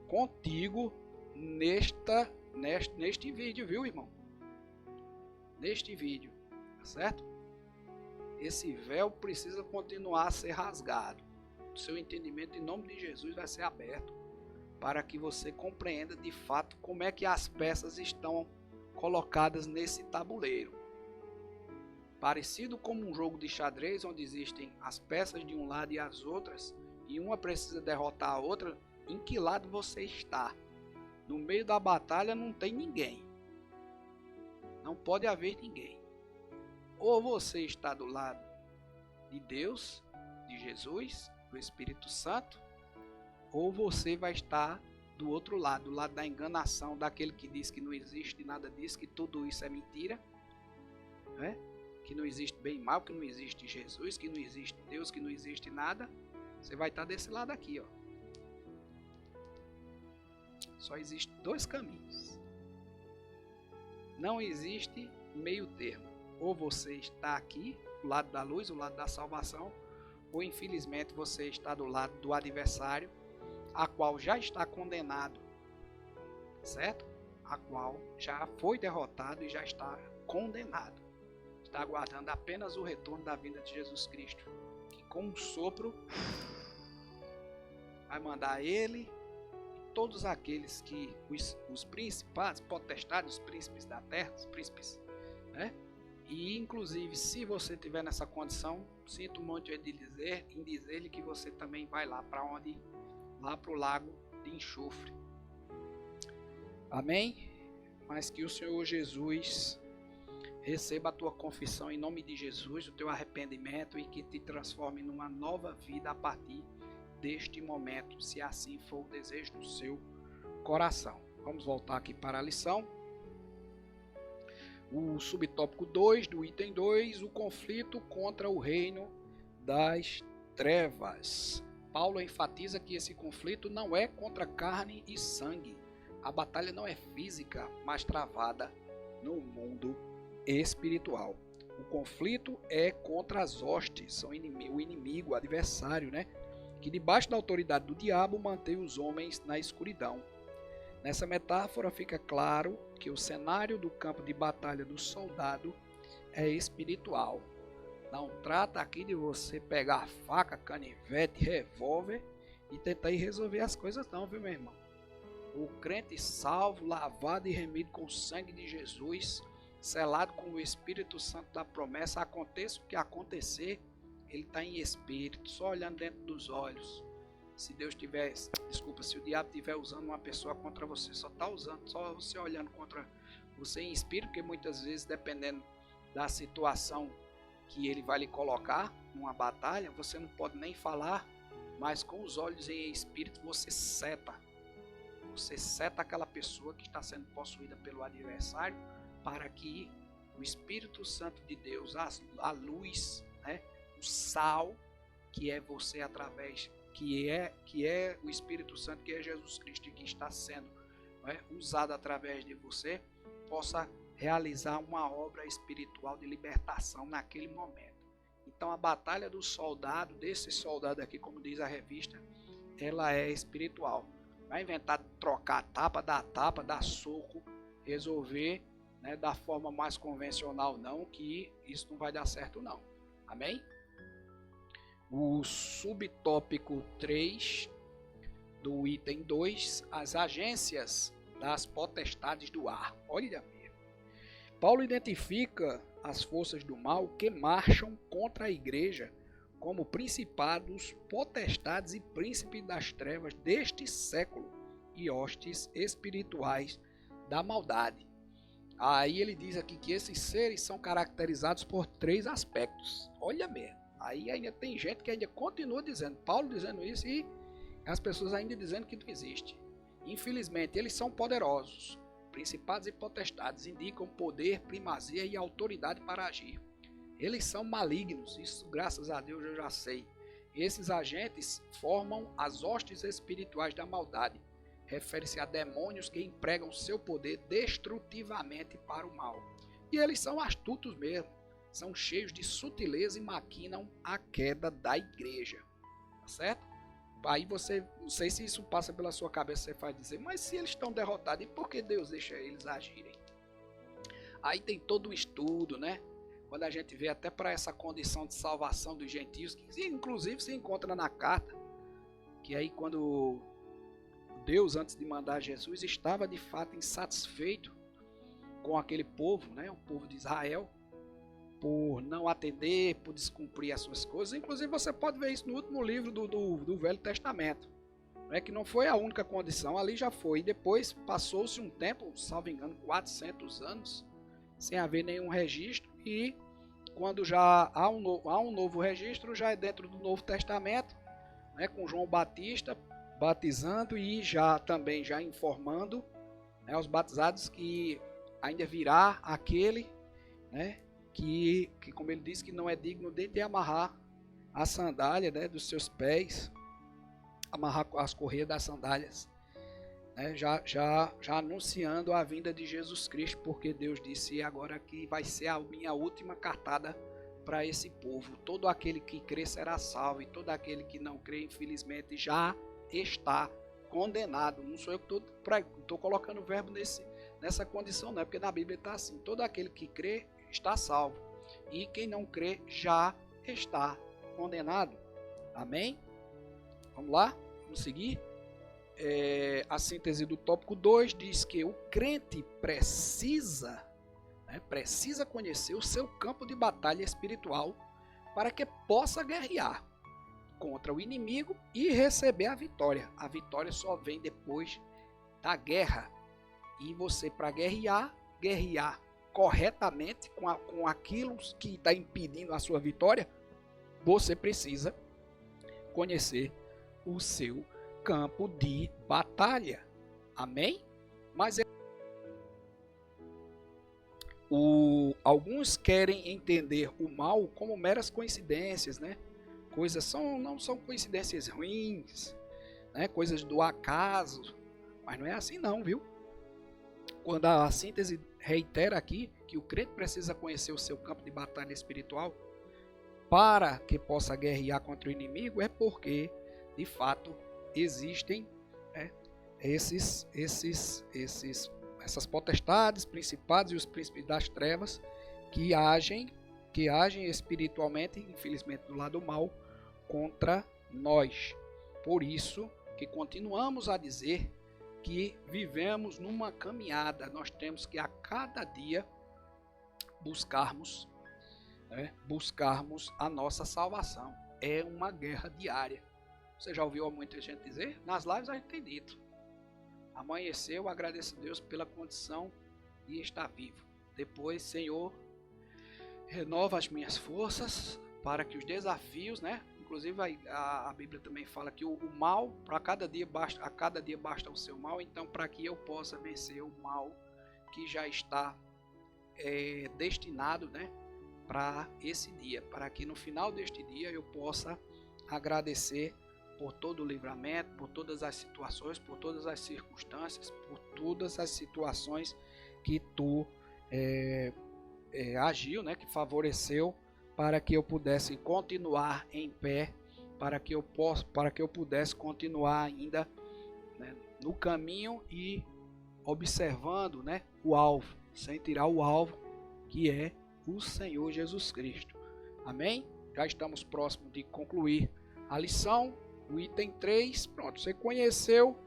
contigo neste vídeo, viu, irmão? Neste vídeo, tá certo? Esse véu precisa continuar a ser rasgado. O seu entendimento, em nome de Jesus, vai ser aberto para que você compreenda de fato como é que as peças estão colocadas nesse tabuleiro. Parecido como um jogo de xadrez, onde existem as peças de um lado e as outras, e uma precisa derrotar a outra. Em que lado você está? No meio da batalha não tem ninguém. Não pode haver ninguém. Ou você está do lado de Deus, de Jesus, do Espírito Santo, ou você vai estar do outro lado, do lado da enganação, daquele que diz que não existe nada disso, que tudo isso é mentira, né? Que não existe bem e mal, que não existe Jesus, que não existe Deus, que não existe nada. Você vai estar desse lado aqui, ó. Só existe dois caminhos. Não existe meio termo. Ou você está aqui, do lado da luz, do lado da salvação, ou infelizmente você está do lado do adversário, a qual já está condenado, certo? A qual já foi derrotado e já está condenado. Está aguardando apenas o retorno da vinda de Jesus Cristo, que com um sopro vai mandar ele e todos aqueles que os principados, potestades, os príncipes da terra, os príncipes, né? E inclusive, se você estiver nessa condição, sinto muito em dizer-lhe que você também vai lá para onde? Lá para o lago de enxofre. Amém? Mas que o Senhor Jesus receba a tua confissão em nome de Jesus, o teu arrependimento, e que te transforme numa nova vida a partir deste momento, se assim for o desejo do seu coração. Vamos voltar aqui para a lição. O subtópico 2 do item 2, o conflito contra o reino das trevas. Paulo enfatiza que esse conflito não é contra carne e sangue. A batalha não é física, mas travada no mundo espiritual. O conflito é contra as hostes, são o inimigo, o adversário, né? Que debaixo da autoridade do diabo mantém os homens na escuridão. Nessa metáfora fica claro que o cenário do campo de batalha do soldado é espiritual. Não trata aqui de você pegar faca, canivete, revólver e tentar ir resolver as coisas não, viu, meu irmão? O crente salvo, lavado e remido com o sangue de Jesus, selado com o Espírito Santo da promessa, aconteça o que acontecer, ele está em espírito, só olhando dentro dos olhos. Se se o diabo estiver usando uma pessoa contra você, só está usando, só você olhando contra você em espírito, porque muitas vezes, dependendo da situação que ele vai lhe colocar numa batalha, você não pode nem falar, mas com os olhos em espírito você seta aquela pessoa que está sendo possuída pelo adversário, para que o Espírito Santo de Deus, a luz, né, o sal, que é você através, que é o Espírito Santo, que é Jesus Cristo, e que está sendo, né, usado através de você, possa realizar uma obra espiritual de libertação naquele momento. Então a batalha do soldado, desse soldado aqui, como diz a revista, ela é espiritual. Vai inventar trocar tapa, dar soco, resolver, né, da forma mais convencional não, que isso não vai dar certo não. Amém? O subtópico 3 do item 2, as agências das potestades do ar. Olha mesmo. Paulo identifica as forças do mal que marcham contra a igreja como principados, potestades e príncipes das trevas deste século e hostes espirituais da maldade. Aí ele diz aqui que esses seres são caracterizados por 3 aspectos. Olha mesmo. Aí ainda tem gente que ainda continua dizendo, Paulo dizendo isso, e as pessoas ainda dizendo que não existe. Infelizmente, eles são poderosos. Principados e potestades indicam poder, primazia e autoridade para agir. Eles são malignos, isso graças a Deus eu já sei. Esses agentes formam as hostes espirituais da maldade. Refere-se a demônios que empregam seu poder destrutivamente para o mal. E eles são astutos mesmo, são cheios de sutileza e maquinam a queda da igreja. Tá certo? Aí você, não sei se isso passa pela sua cabeça, você faz dizer, mas se eles estão derrotados, e por que Deus deixa eles agirem? Aí tem todo um estudo, né? Quando a gente vê até para essa condição de salvação dos gentios, que inclusive se encontra na carta, que aí quando Deus, antes de mandar Jesus, estava de fato insatisfeito com aquele povo, né, o povo de Israel, por não atender, por descumprir as suas coisas. Inclusive você pode ver isso no último livro do Velho Testamento, né, que não foi a única condição, ali já foi. E depois passou-se um tempo, salvo engano, 400 anos, sem haver nenhum registro, e quando já há um novo registro, já é dentro do Novo Testamento, né, com João Batista batizando e já também já informando, né, aos batizados que ainda virá aquele, né, que como ele disse, que não é digno de amarrar a sandália, né, dos seus pés, amarrar as correias das sandálias, né, já anunciando a vinda de Jesus Cristo, porque Deus disse agora que vai ser a minha última cartada para esse povo. Todo aquele que crê será salvo, e todo aquele que não crê, infelizmente, já está condenado. Não sou eu que estou colocando o verbo nessa condição, não é, porque na Bíblia está assim: todo aquele que crê está salvo, e quem não crê já está condenado. Amém? Vamos lá? Vamos seguir? A síntese do tópico 2 diz que o crente precisa conhecer o seu campo de batalha espiritual para que possa guerrear contra o inimigo e receber a vitória. A vitória só vem depois da guerra. E você, para guerrear corretamente com aquilo que está impedindo a sua vitória, você precisa conhecer o seu campo de batalha. Amém? Mas alguns querem entender o mal como meras coincidências, né? Não são coincidências ruins, né? Coisas do acaso, mas não é assim não, viu? Quando a síntese reitera aqui que o crente precisa conhecer o seu campo de batalha espiritual para que possa guerrear contra o inimigo, é porque, de fato, existem, né, essas potestades, principados e os príncipes das trevas que agem espiritualmente, infelizmente do lado mal, contra nós. Por isso que continuamos a dizer que vivemos numa caminhada. Nós temos que a cada dia buscarmos a nossa salvação. É uma guerra diária. Você já ouviu muita gente dizer? Nas lives a gente tem dito: amanheceu, agradeço a Deus pela condição de estar vivo. Depois, Senhor, renova as minhas forças para que os desafios, né? Inclusive a Bíblia também fala que o mal, a cada dia basta o seu mal. Então, para que eu possa vencer o mal que já está destinado, né, para esse dia, para que no final deste dia eu possa agradecer por todo o livramento, por todas as situações, por todas as circunstâncias, por todas as situações que tu agiu, né, que favoreceu para que eu pudesse continuar em pé, para que eu pudesse continuar ainda, né, no caminho e observando, né, o alvo, sem tirar o alvo, que é o Senhor Jesus Cristo. Amém? Já estamos próximos de concluir a lição. O item 3, pronto, você conheceu,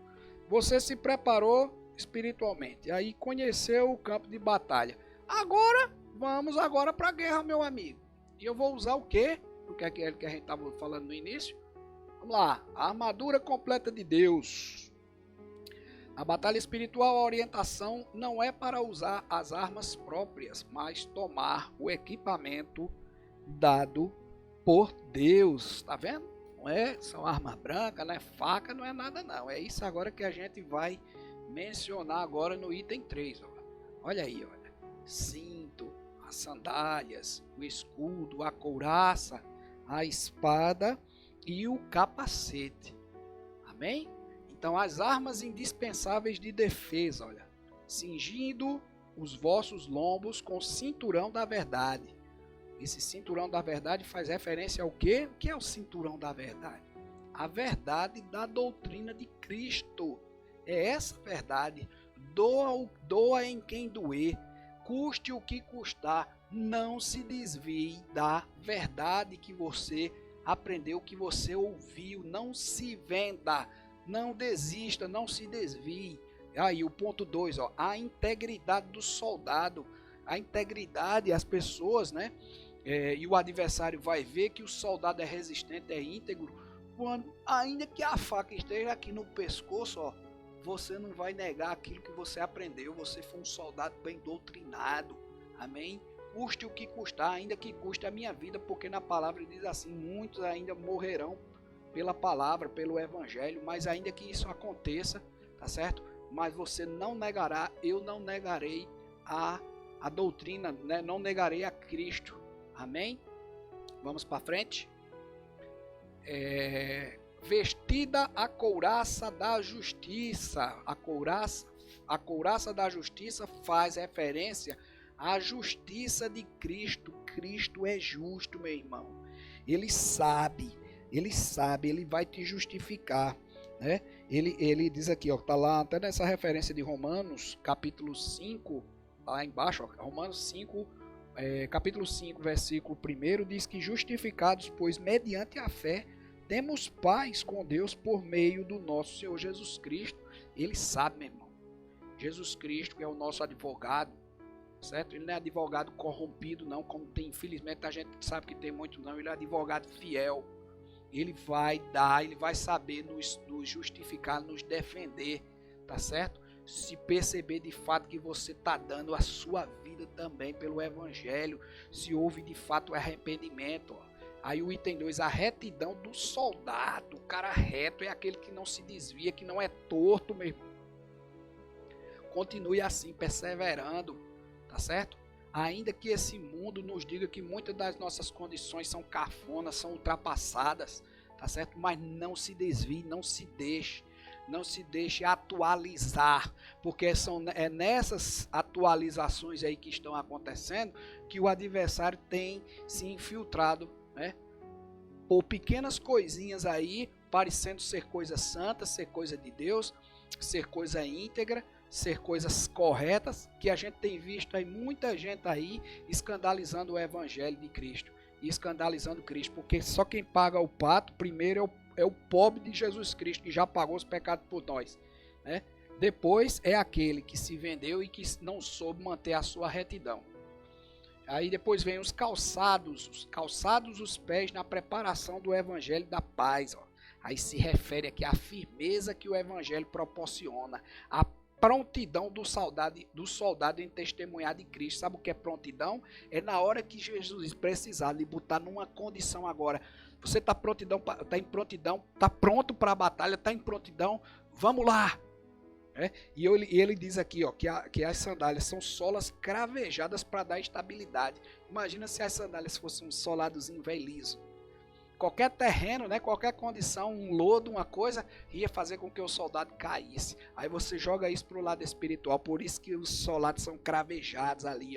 você se preparou espiritualmente, aí conheceu o campo de batalha. Agora, vamos para a guerra, meu amigo. E eu vou usar o quê? O que a gente estava falando no início? Vamos lá, a armadura completa de Deus. Na batalha espiritual, a orientação não é para usar as armas próprias, mas tomar o equipamento dado por Deus. Tá vendo? Não é só arma branca, não é faca, não é nada não. É isso agora que a gente vai mencionar agora no item 3. Olha aí, olha. Cinto, as sandálias, o escudo, a couraça, a espada e o capacete. Amém? Então, as armas indispensáveis de defesa, olha. Cingindo os vossos lombos com o cinturão da verdade. Esse cinturão da verdade faz referência ao quê? O que é o cinturão da verdade? A verdade da doutrina de Cristo. É essa verdade. Doa em quem doer, custe o que custar. Não se desvie da verdade que você aprendeu, que você ouviu. Não se venda, não desista, não se desvie. Aí o ponto 2, a integridade do soldado. A integridade, as pessoas, né? E o adversário vai ver que o soldado é resistente, é íntegro, quando, ainda que a faca esteja aqui no pescoço, você não vai negar aquilo que você aprendeu. Você foi um soldado bem doutrinado, amém? Custe o que custar, ainda que custe a minha vida, porque na palavra diz assim, muitos ainda morrerão pela palavra, pelo evangelho, mas ainda que isso aconteça, tá certo? Mas você não negará, eu não negarei a doutrina, né? Não negarei a Cristo, amém? Vamos para frente. Vestida a couraça da justiça. A couraça da justiça faz referência à justiça de Cristo. Cristo é justo, meu irmão. Ele sabe, ele vai te justificar, né? Ele diz aqui, tá lá até nessa referência de Romanos, capítulo 5, lá embaixo, Romanos 5, capítulo 5, versículo 1, diz que justificados, pois mediante a fé, temos paz com Deus por meio do nosso Senhor Jesus Cristo. Ele sabe, meu irmão. Jesus Cristo é o nosso advogado, certo? Ele não é advogado corrompido, não, como tem, infelizmente, a gente sabe que tem muito, não. Ele é advogado fiel. Ele vai saber nos justificar, nos defender, tá certo? Se perceber de fato que você está dando a sua vida também pelo Evangelho, se houve de fato arrependimento, Aí o item 2, a retidão do soldado. O cara reto é aquele que não se desvia, que não é torto mesmo. Continue assim, perseverando, tá certo? Ainda que esse mundo nos diga que muitas das nossas condições são cafonas, são ultrapassadas, tá certo? Mas não se desvie, não se deixe atualizar, porque é nessas atualizações aí que estão acontecendo que o adversário tem se infiltrado, né? Por pequenas coisinhas aí, parecendo ser coisa santa, ser coisa de Deus, ser coisa íntegra, ser coisas corretas, que a gente tem visto aí muita gente aí escandalizando o evangelho de Cristo e escandalizando Cristo, porque só quem paga o pato primeiro é o pobre de Jesus Cristo, que já pagou os pecados por nós, né? Depois é aquele que se vendeu e que não soube manter a sua retidão. Aí depois vem os calçados os pés na preparação do evangelho da paz. Aí se refere aqui à firmeza que o evangelho proporciona, a prontidão do soldado em testemunhar de Cristo. Sabe o que é prontidão? É na hora que Jesus precisar lhe botar numa condição agora. Você está em prontidão, está pronto para a batalha, está em prontidão, vamos lá! E ele diz aqui, que as sandálias são solas cravejadas para dar estabilidade. Imagina se as sandálias fossem um soladozinho velho liso. Qualquer terreno, né, qualquer condição, um lodo, uma coisa, ia fazer com que o soldado caísse. Aí você joga isso para o lado espiritual. Por isso que os soldados são cravejados ali,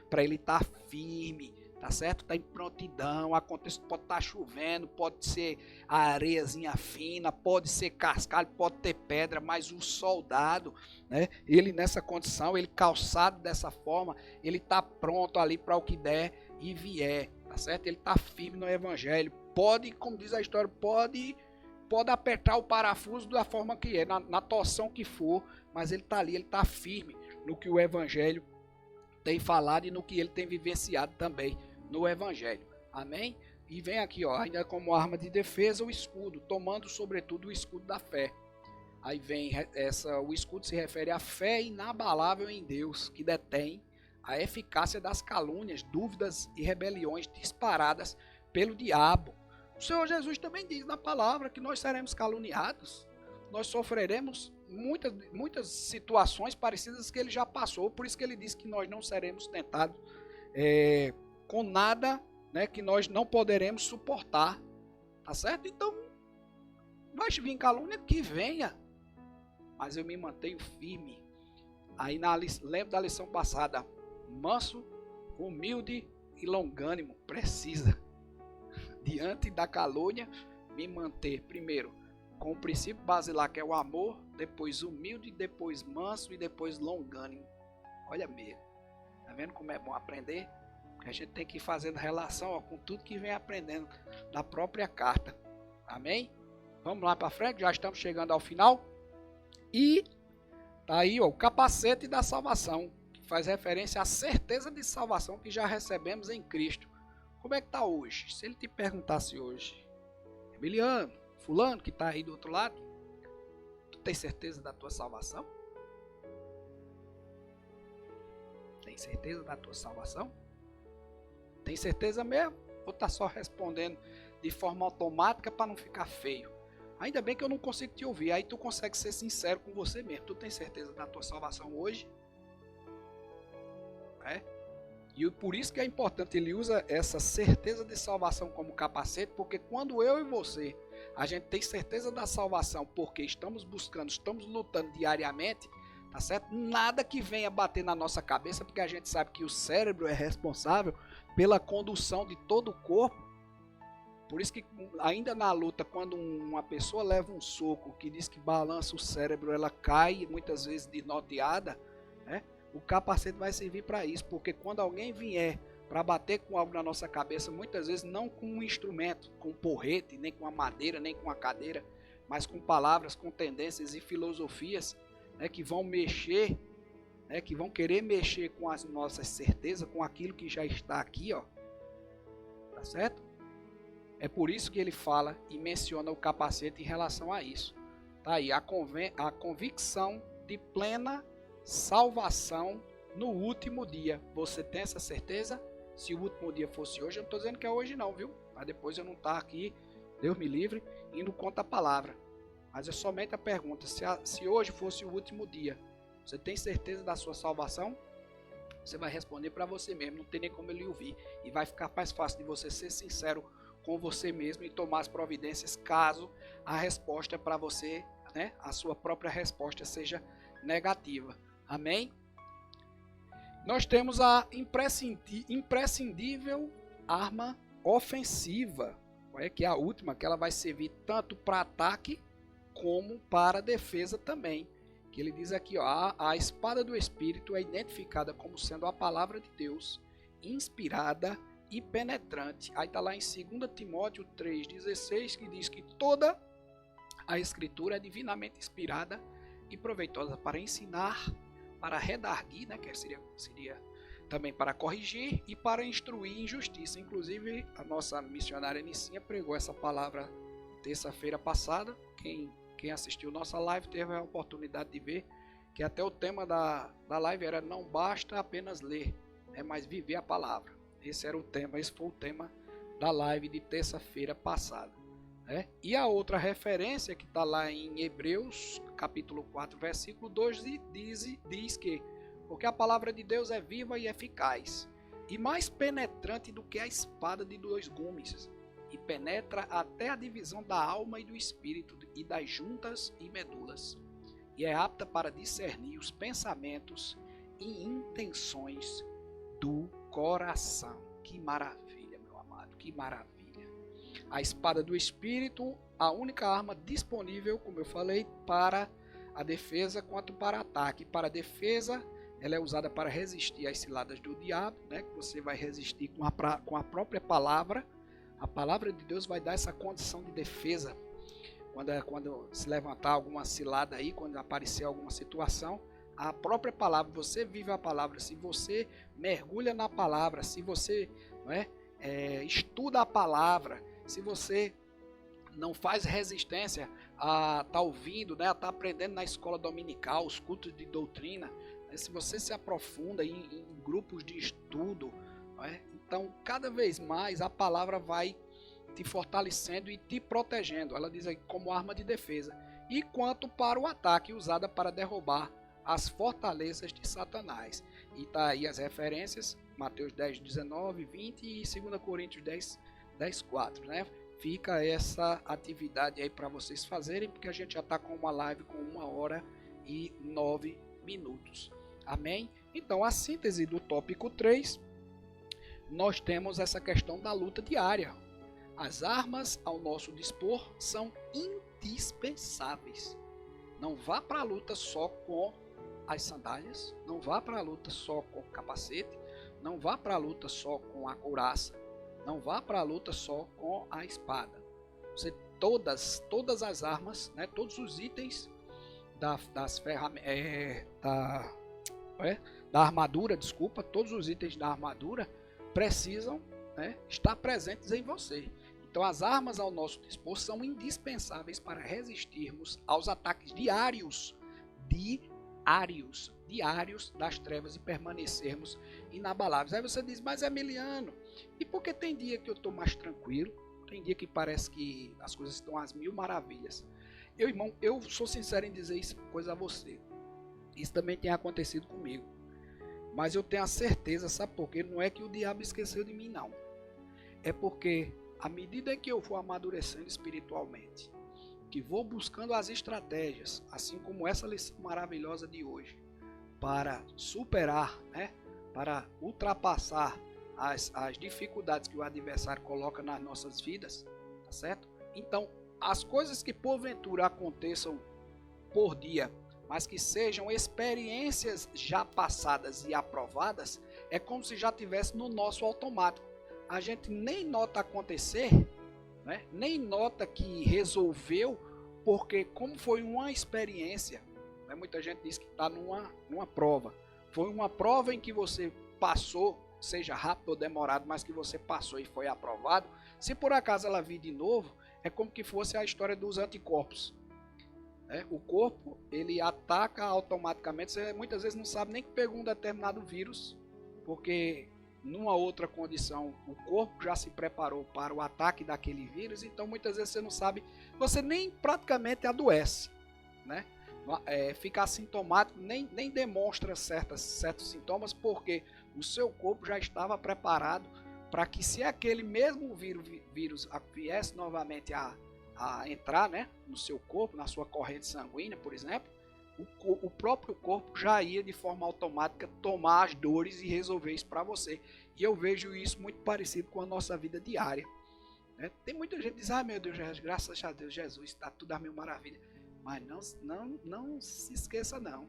para ele estar firme, tá certo? Tá em prontidão. Acontece, pode estar chovendo, pode ser areiazinha fina, pode ser cascalho, pode ter pedra, mas o soldado, né, ele nessa condição, ele calçado dessa forma, ele tá pronto ali para o que der e vier, tá certo? Ele tá firme no evangelho. Pode, como diz a história, pode apertar o parafuso da forma que é, na torção que for, mas ele está ali, ele está firme no que o evangelho tem falado e no que ele tem vivenciado também no evangelho. Amém? E vem aqui, ainda como arma de defesa, o escudo, tomando sobretudo o escudo da fé. Aí vem o escudo se refere à fé inabalável em Deus, que detém a eficácia das calúnias, dúvidas e rebeliões disparadas pelo diabo. O Senhor Jesus também diz na palavra que nós seremos caluniados, nós sofreremos muitas situações parecidas que ele já passou, por isso que ele diz que nós não seremos tentados com nada, né, que nós não poderemos suportar, tá certo? Então, vai vir calúnia, que venha, mas eu me mantenho firme. Aí lembro da lição passada, manso, humilde e longânimo, precisa. Diante da calúnia, me manter primeiro com o princípio basilar, que é o amor, depois humilde, depois manso e depois longânimo. Olha mesmo, tá vendo como é bom aprender? Porque a gente tem que ir fazendo relação com tudo que vem aprendendo na própria carta. Amém? Vamos lá para frente, já estamos chegando ao final. E Tá aí, ó, o capacete da salvação, que faz referência à certeza de salvação que já recebemos em Cristo. Como é que tá hoje? Se ele te perguntasse hoje, Emiliano, fulano que tá aí do outro lado, tu tem certeza da tua salvação? Tem certeza da tua salvação? Tem certeza mesmo? Ou tá só respondendo de forma automática para não ficar feio? Ainda bem que eu não consigo te ouvir. Aí tu consegue ser sincero com você mesmo. Tu tem certeza da tua salvação hoje? É? E por isso que é importante, ele usa essa certeza de salvação como capacete, porque quando eu e você, a gente tem certeza da salvação, porque estamos buscando, estamos lutando diariamente, tá certo? Nada que venha bater na nossa cabeça, porque a gente sabe que o cérebro é responsável pela condução de todo o corpo. Por isso que ainda na luta, quando uma pessoa leva um soco que diz que balança o cérebro, ela cai muitas vezes desnorteada, né? O capacete vai servir para isso, porque quando alguém vier para bater com algo na nossa cabeça, muitas vezes não com um instrumento, com um porrete, nem com uma madeira, nem com uma cadeira, mas com palavras, com tendências e filosofias, né, que vão mexer, né, que vão querer mexer com as nossas certezas, com aquilo que já está aqui, ó, tá certo? É por isso que ele fala e menciona o capacete em relação a isso. Tá aí a convicção de plena salvação no último dia. Você tem essa certeza? Se o último dia fosse hoje, eu não estou dizendo que é hoje não, viu? Para depois eu não estar aqui, Deus me livre, indo contra a palavra. Mas é somente a pergunta, se hoje fosse o último dia, você tem certeza da sua salvação? Você vai responder para você mesmo, não tem nem como ele ouvir. E vai ficar mais fácil de você ser sincero com você mesmo e tomar as providências caso a resposta para você, né, a sua própria resposta seja negativa. Amém? Nós temos a imprescindível arma ofensiva, que é a última, que ela vai servir tanto para ataque como para defesa também. Que ele diz aqui, ó, a espada do Espírito é identificada como sendo a palavra de Deus, inspirada e penetrante. Aí está lá em 2 Timóteo 3,16, que diz que toda a Escritura é divinamente inspirada e proveitosa para ensinar, para redarguir, né, que seria também para corrigir e para instruir em justiça. Inclusive, a nossa missionária Nicinha pregou essa palavra terça-feira passada. Quem assistiu nossa live teve a oportunidade de ver que até o tema da live era não basta apenas ler, mas viver a palavra. Esse era o tema, esse foi o tema da live de terça-feira passada. E a outra referência que está lá em Hebreus, capítulo 4, versículo 2, diz que porque a palavra de Deus é viva e eficaz, e mais penetrante do que a espada de dois gumes, e penetra até a divisão da alma e do espírito, e das juntas e medulas, e é apta para discernir os pensamentos e intenções do coração. Que maravilha, meu amado, que maravilha. A espada do Espírito, a única arma disponível, como eu falei, para a defesa quanto para ataque. Para a defesa, ela é usada para resistir às ciladas do diabo, né? Que você vai resistir com a própria palavra. A palavra de Deus vai dar essa condição de defesa. Quando se levantar alguma cilada aí, quando aparecer alguma situação, a própria palavra, você vive a palavra, se você mergulha na palavra, se você estuda a palavra, se você não faz resistência a estar ouvindo, a estar aprendendo na escola dominical, os cultos de doutrina, se você se aprofunda em grupos de estudo, então cada vez mais a palavra vai te fortalecendo e te protegendo. Ela diz aí como arma de defesa. E quanto para o ataque, usada para derrubar as fortalezas de Satanás. E tá aí as referências, Mateus 10, 19, 20 e 2 Coríntios 10, 10, 4, né? Fica essa atividade aí para vocês fazerem, porque a gente já está com uma live com 1h09. Amém? Então, a síntese do tópico 3, nós temos essa questão da luta diária. As armas ao nosso dispor são indispensáveis. Não vá para a luta só com as sandálias, não vá para a luta só com o capacete, não vá para a luta só com a couraça, não vá para a luta só com a espada. Todas as armas, todos os itens das ferramentas, da armadura, desculpa, todos os itens da armadura precisam, né, estar presentes em você. Então as armas ao nosso dispor são indispensáveis para resistirmos aos ataques diários das trevas e permanecermos inabaláveis. Aí você diz, mas Emiliano, e por que tem dia que eu estou mais tranquilo? Tem dia que parece que as coisas estão às mil maravilhas. Irmão, eu sou sincero em dizer isso coisa a você. Isso também tem acontecido comigo. Mas eu tenho a certeza, sabe por quê? Não é que o diabo esqueceu de mim, não. É porque, à medida que eu vou amadurecendo espiritualmente, que vou buscando as estratégias, assim como essa lição maravilhosa de hoje, para superar, né, para ultrapassar as dificuldades que o adversário coloca nas nossas vidas, tá certo? Então, as coisas que porventura aconteçam por dia, mas que sejam experiências já passadas e aprovadas, é como se já tivesse no nosso automático. A gente nem nota acontecer, né? Nem nota que resolveu, porque como foi uma experiência, né? Muita gente diz que está numa prova. Foi uma prova em que você passou, seja rápido ou demorado, mas que você passou e foi aprovado. Se por acaso ela vir de novo, é como que fosse a história dos anticorpos. O corpo, ele ataca automaticamente, você muitas vezes não sabe nem que pegou um determinado vírus, porque numa outra condição o corpo já se preparou para o ataque daquele vírus, então muitas vezes você não sabe, você nem praticamente adoece, né? Fica assintomático, nem demonstra certos sintomas, porque o seu corpo já estava preparado para que, se aquele mesmo vírus viesse novamente a entrar, né, no seu corpo, na sua corrente sanguínea, por exemplo, o próprio corpo já ia de forma automática tomar as dores e resolver isso para você. E eu vejo isso muito parecido com a nossa vida diária, né? Tem muita gente que diz, meu Deus, graças a Deus, Jesus, está tudo a mil maravilha. Mas não se esqueça não.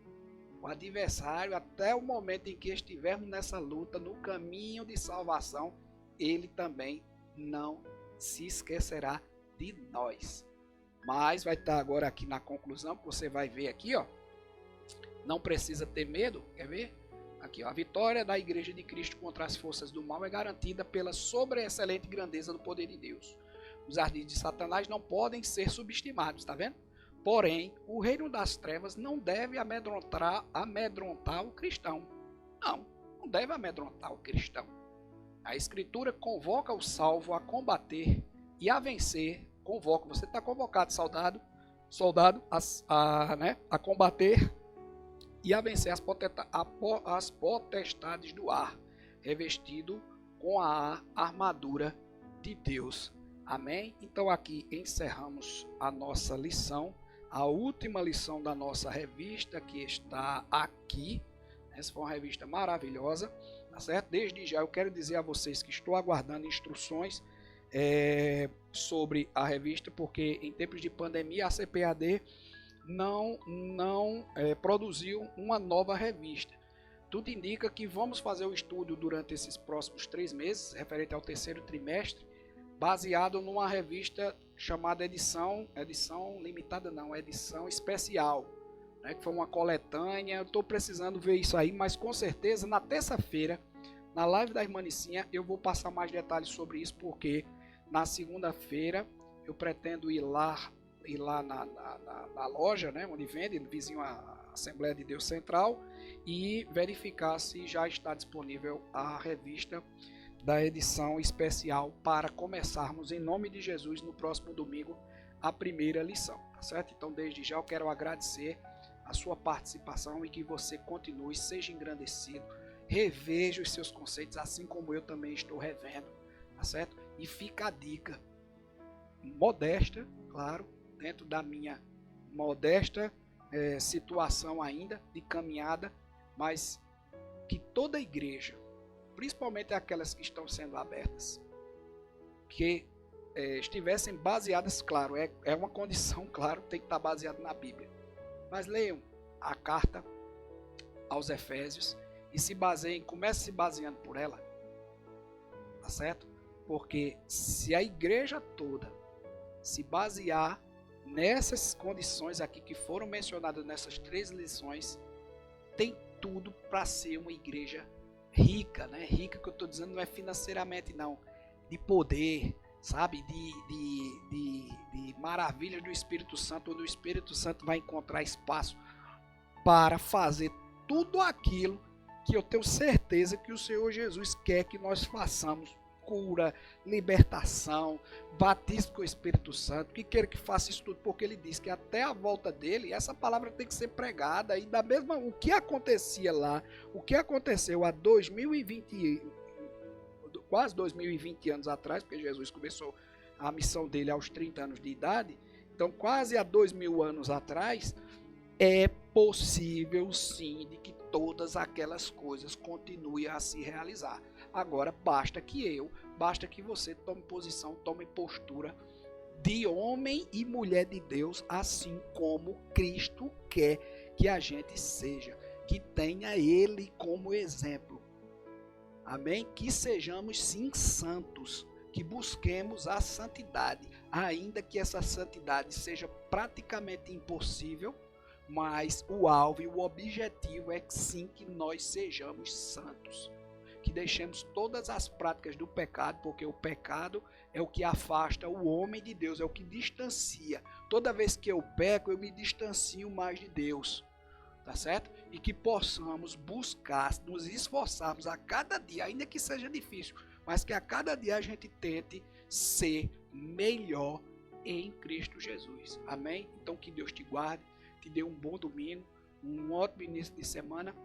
O adversário, até o momento em que estivermos nessa luta, no caminho de salvação, ele também não se esquecerá de nós. Mas vai estar agora aqui na conclusão, que você vai ver aqui, ó. Não precisa ter medo, quer ver? Aqui, ó, a vitória da Igreja de Cristo contra as forças do mal é garantida pela sobreexcelente grandeza do poder de Deus. Os ardis de Satanás não podem ser subestimados, tá vendo? Porém, o reino das trevas não deve amedrontar o cristão. Não deve amedrontar o cristão. A Escritura convoca o salvo a combater e a vencer. Convoca, você está convocado, soldado a combater e a vencer as potestades do ar, revestido com a armadura de Deus. Amém? Então aqui encerramos a nossa lição, a última lição da nossa revista, que está aqui. Essa foi uma revista maravilhosa, tá certo? Desde já eu quero dizer a vocês que estou aguardando instruções sobre a revista, porque em tempos de pandemia a CPAD não produziu uma nova revista. Tudo indica que vamos fazer o estudo durante esses próximos 3 meses, referente ao terceiro trimestre, baseado numa revista chamada edição limitada não, edição especial, né, que foi uma coletânea. Eu estou precisando ver isso aí, mas com certeza na terça-feira, na live da irmã Nicinha, eu vou passar mais detalhes sobre isso, porque na segunda-feira eu pretendo ir lá na loja, né, onde vende, vizinho à Assembleia de Deus Central, e verificar se já está disponível a revista da edição especial, para começarmos em nome de Jesus no próximo domingo a primeira lição, tá certo? Então desde já eu quero agradecer a sua participação e que você continue, seja engrandecido, reveja os seus conceitos, assim como eu também estou revendo, tá certo? E fica a dica modesta, claro, dentro da minha modesta situação ainda de caminhada, mas que toda a igreja, principalmente aquelas que estão sendo abertas, que estivessem baseadas, claro, é uma condição, claro, tem que estar baseado na Bíblia, mas leiam a carta aos Efésios e comece se baseando por ela, tá certo? Porque se a igreja toda se basear nessas condições aqui que foram mencionadas nessas 3 lições, tem tudo para ser uma igreja rica, né? Rica, que eu estou dizendo, não é financeiramente, não, de poder, sabe, de maravilhas do Espírito Santo, onde o Espírito Santo vai encontrar espaço para fazer tudo aquilo que eu tenho certeza que o Senhor Jesus quer que nós façamos: cura, libertação, batismo com o Espírito Santo, que queira que faça isso tudo, porque ele diz que até a volta dele, essa palavra tem que ser pregada, e da mesma, o que acontecia lá, o que aconteceu há 2020, quase 2020 anos atrás, porque Jesus começou a missão dele aos 30 anos de idade, então quase há 2000 anos atrás, é possível sim de que todas aquelas coisas continuem a se realizar. Agora basta que você tome posição, tome postura de homem e mulher de Deus, assim como Cristo quer que a gente seja, que tenha Ele como exemplo. Amém? Que sejamos sim santos, que busquemos a santidade, ainda que essa santidade seja praticamente impossível, mas o alvo e o objetivo é sim que nós sejamos santos, que deixemos todas as práticas do pecado, porque o pecado é o que afasta o homem de Deus, é o que distancia. Toda vez que eu peco, eu me distancio mais de Deus, tá certo? E que possamos buscar, nos esforçarmos a cada dia, ainda que seja difícil, mas que a cada dia a gente tente ser melhor em Cristo Jesus. Amém? Então que Deus te guarde, te dê um bom domingo, um ótimo início de semana.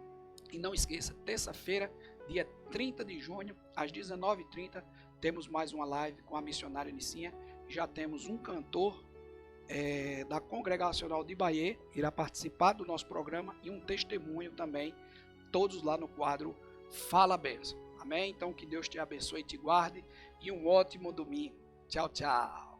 E não esqueça, terça-feira, dia 30 de junho, às 19h30, temos mais uma live com a missionária Nicinha. Já temos um cantor da Congregacional de Bahia, irá participar do nosso programa, e um testemunho também, todos lá no quadro Fala Benção. Amém? Então que Deus te abençoe e te guarde, e um ótimo domingo. Tchau, tchau.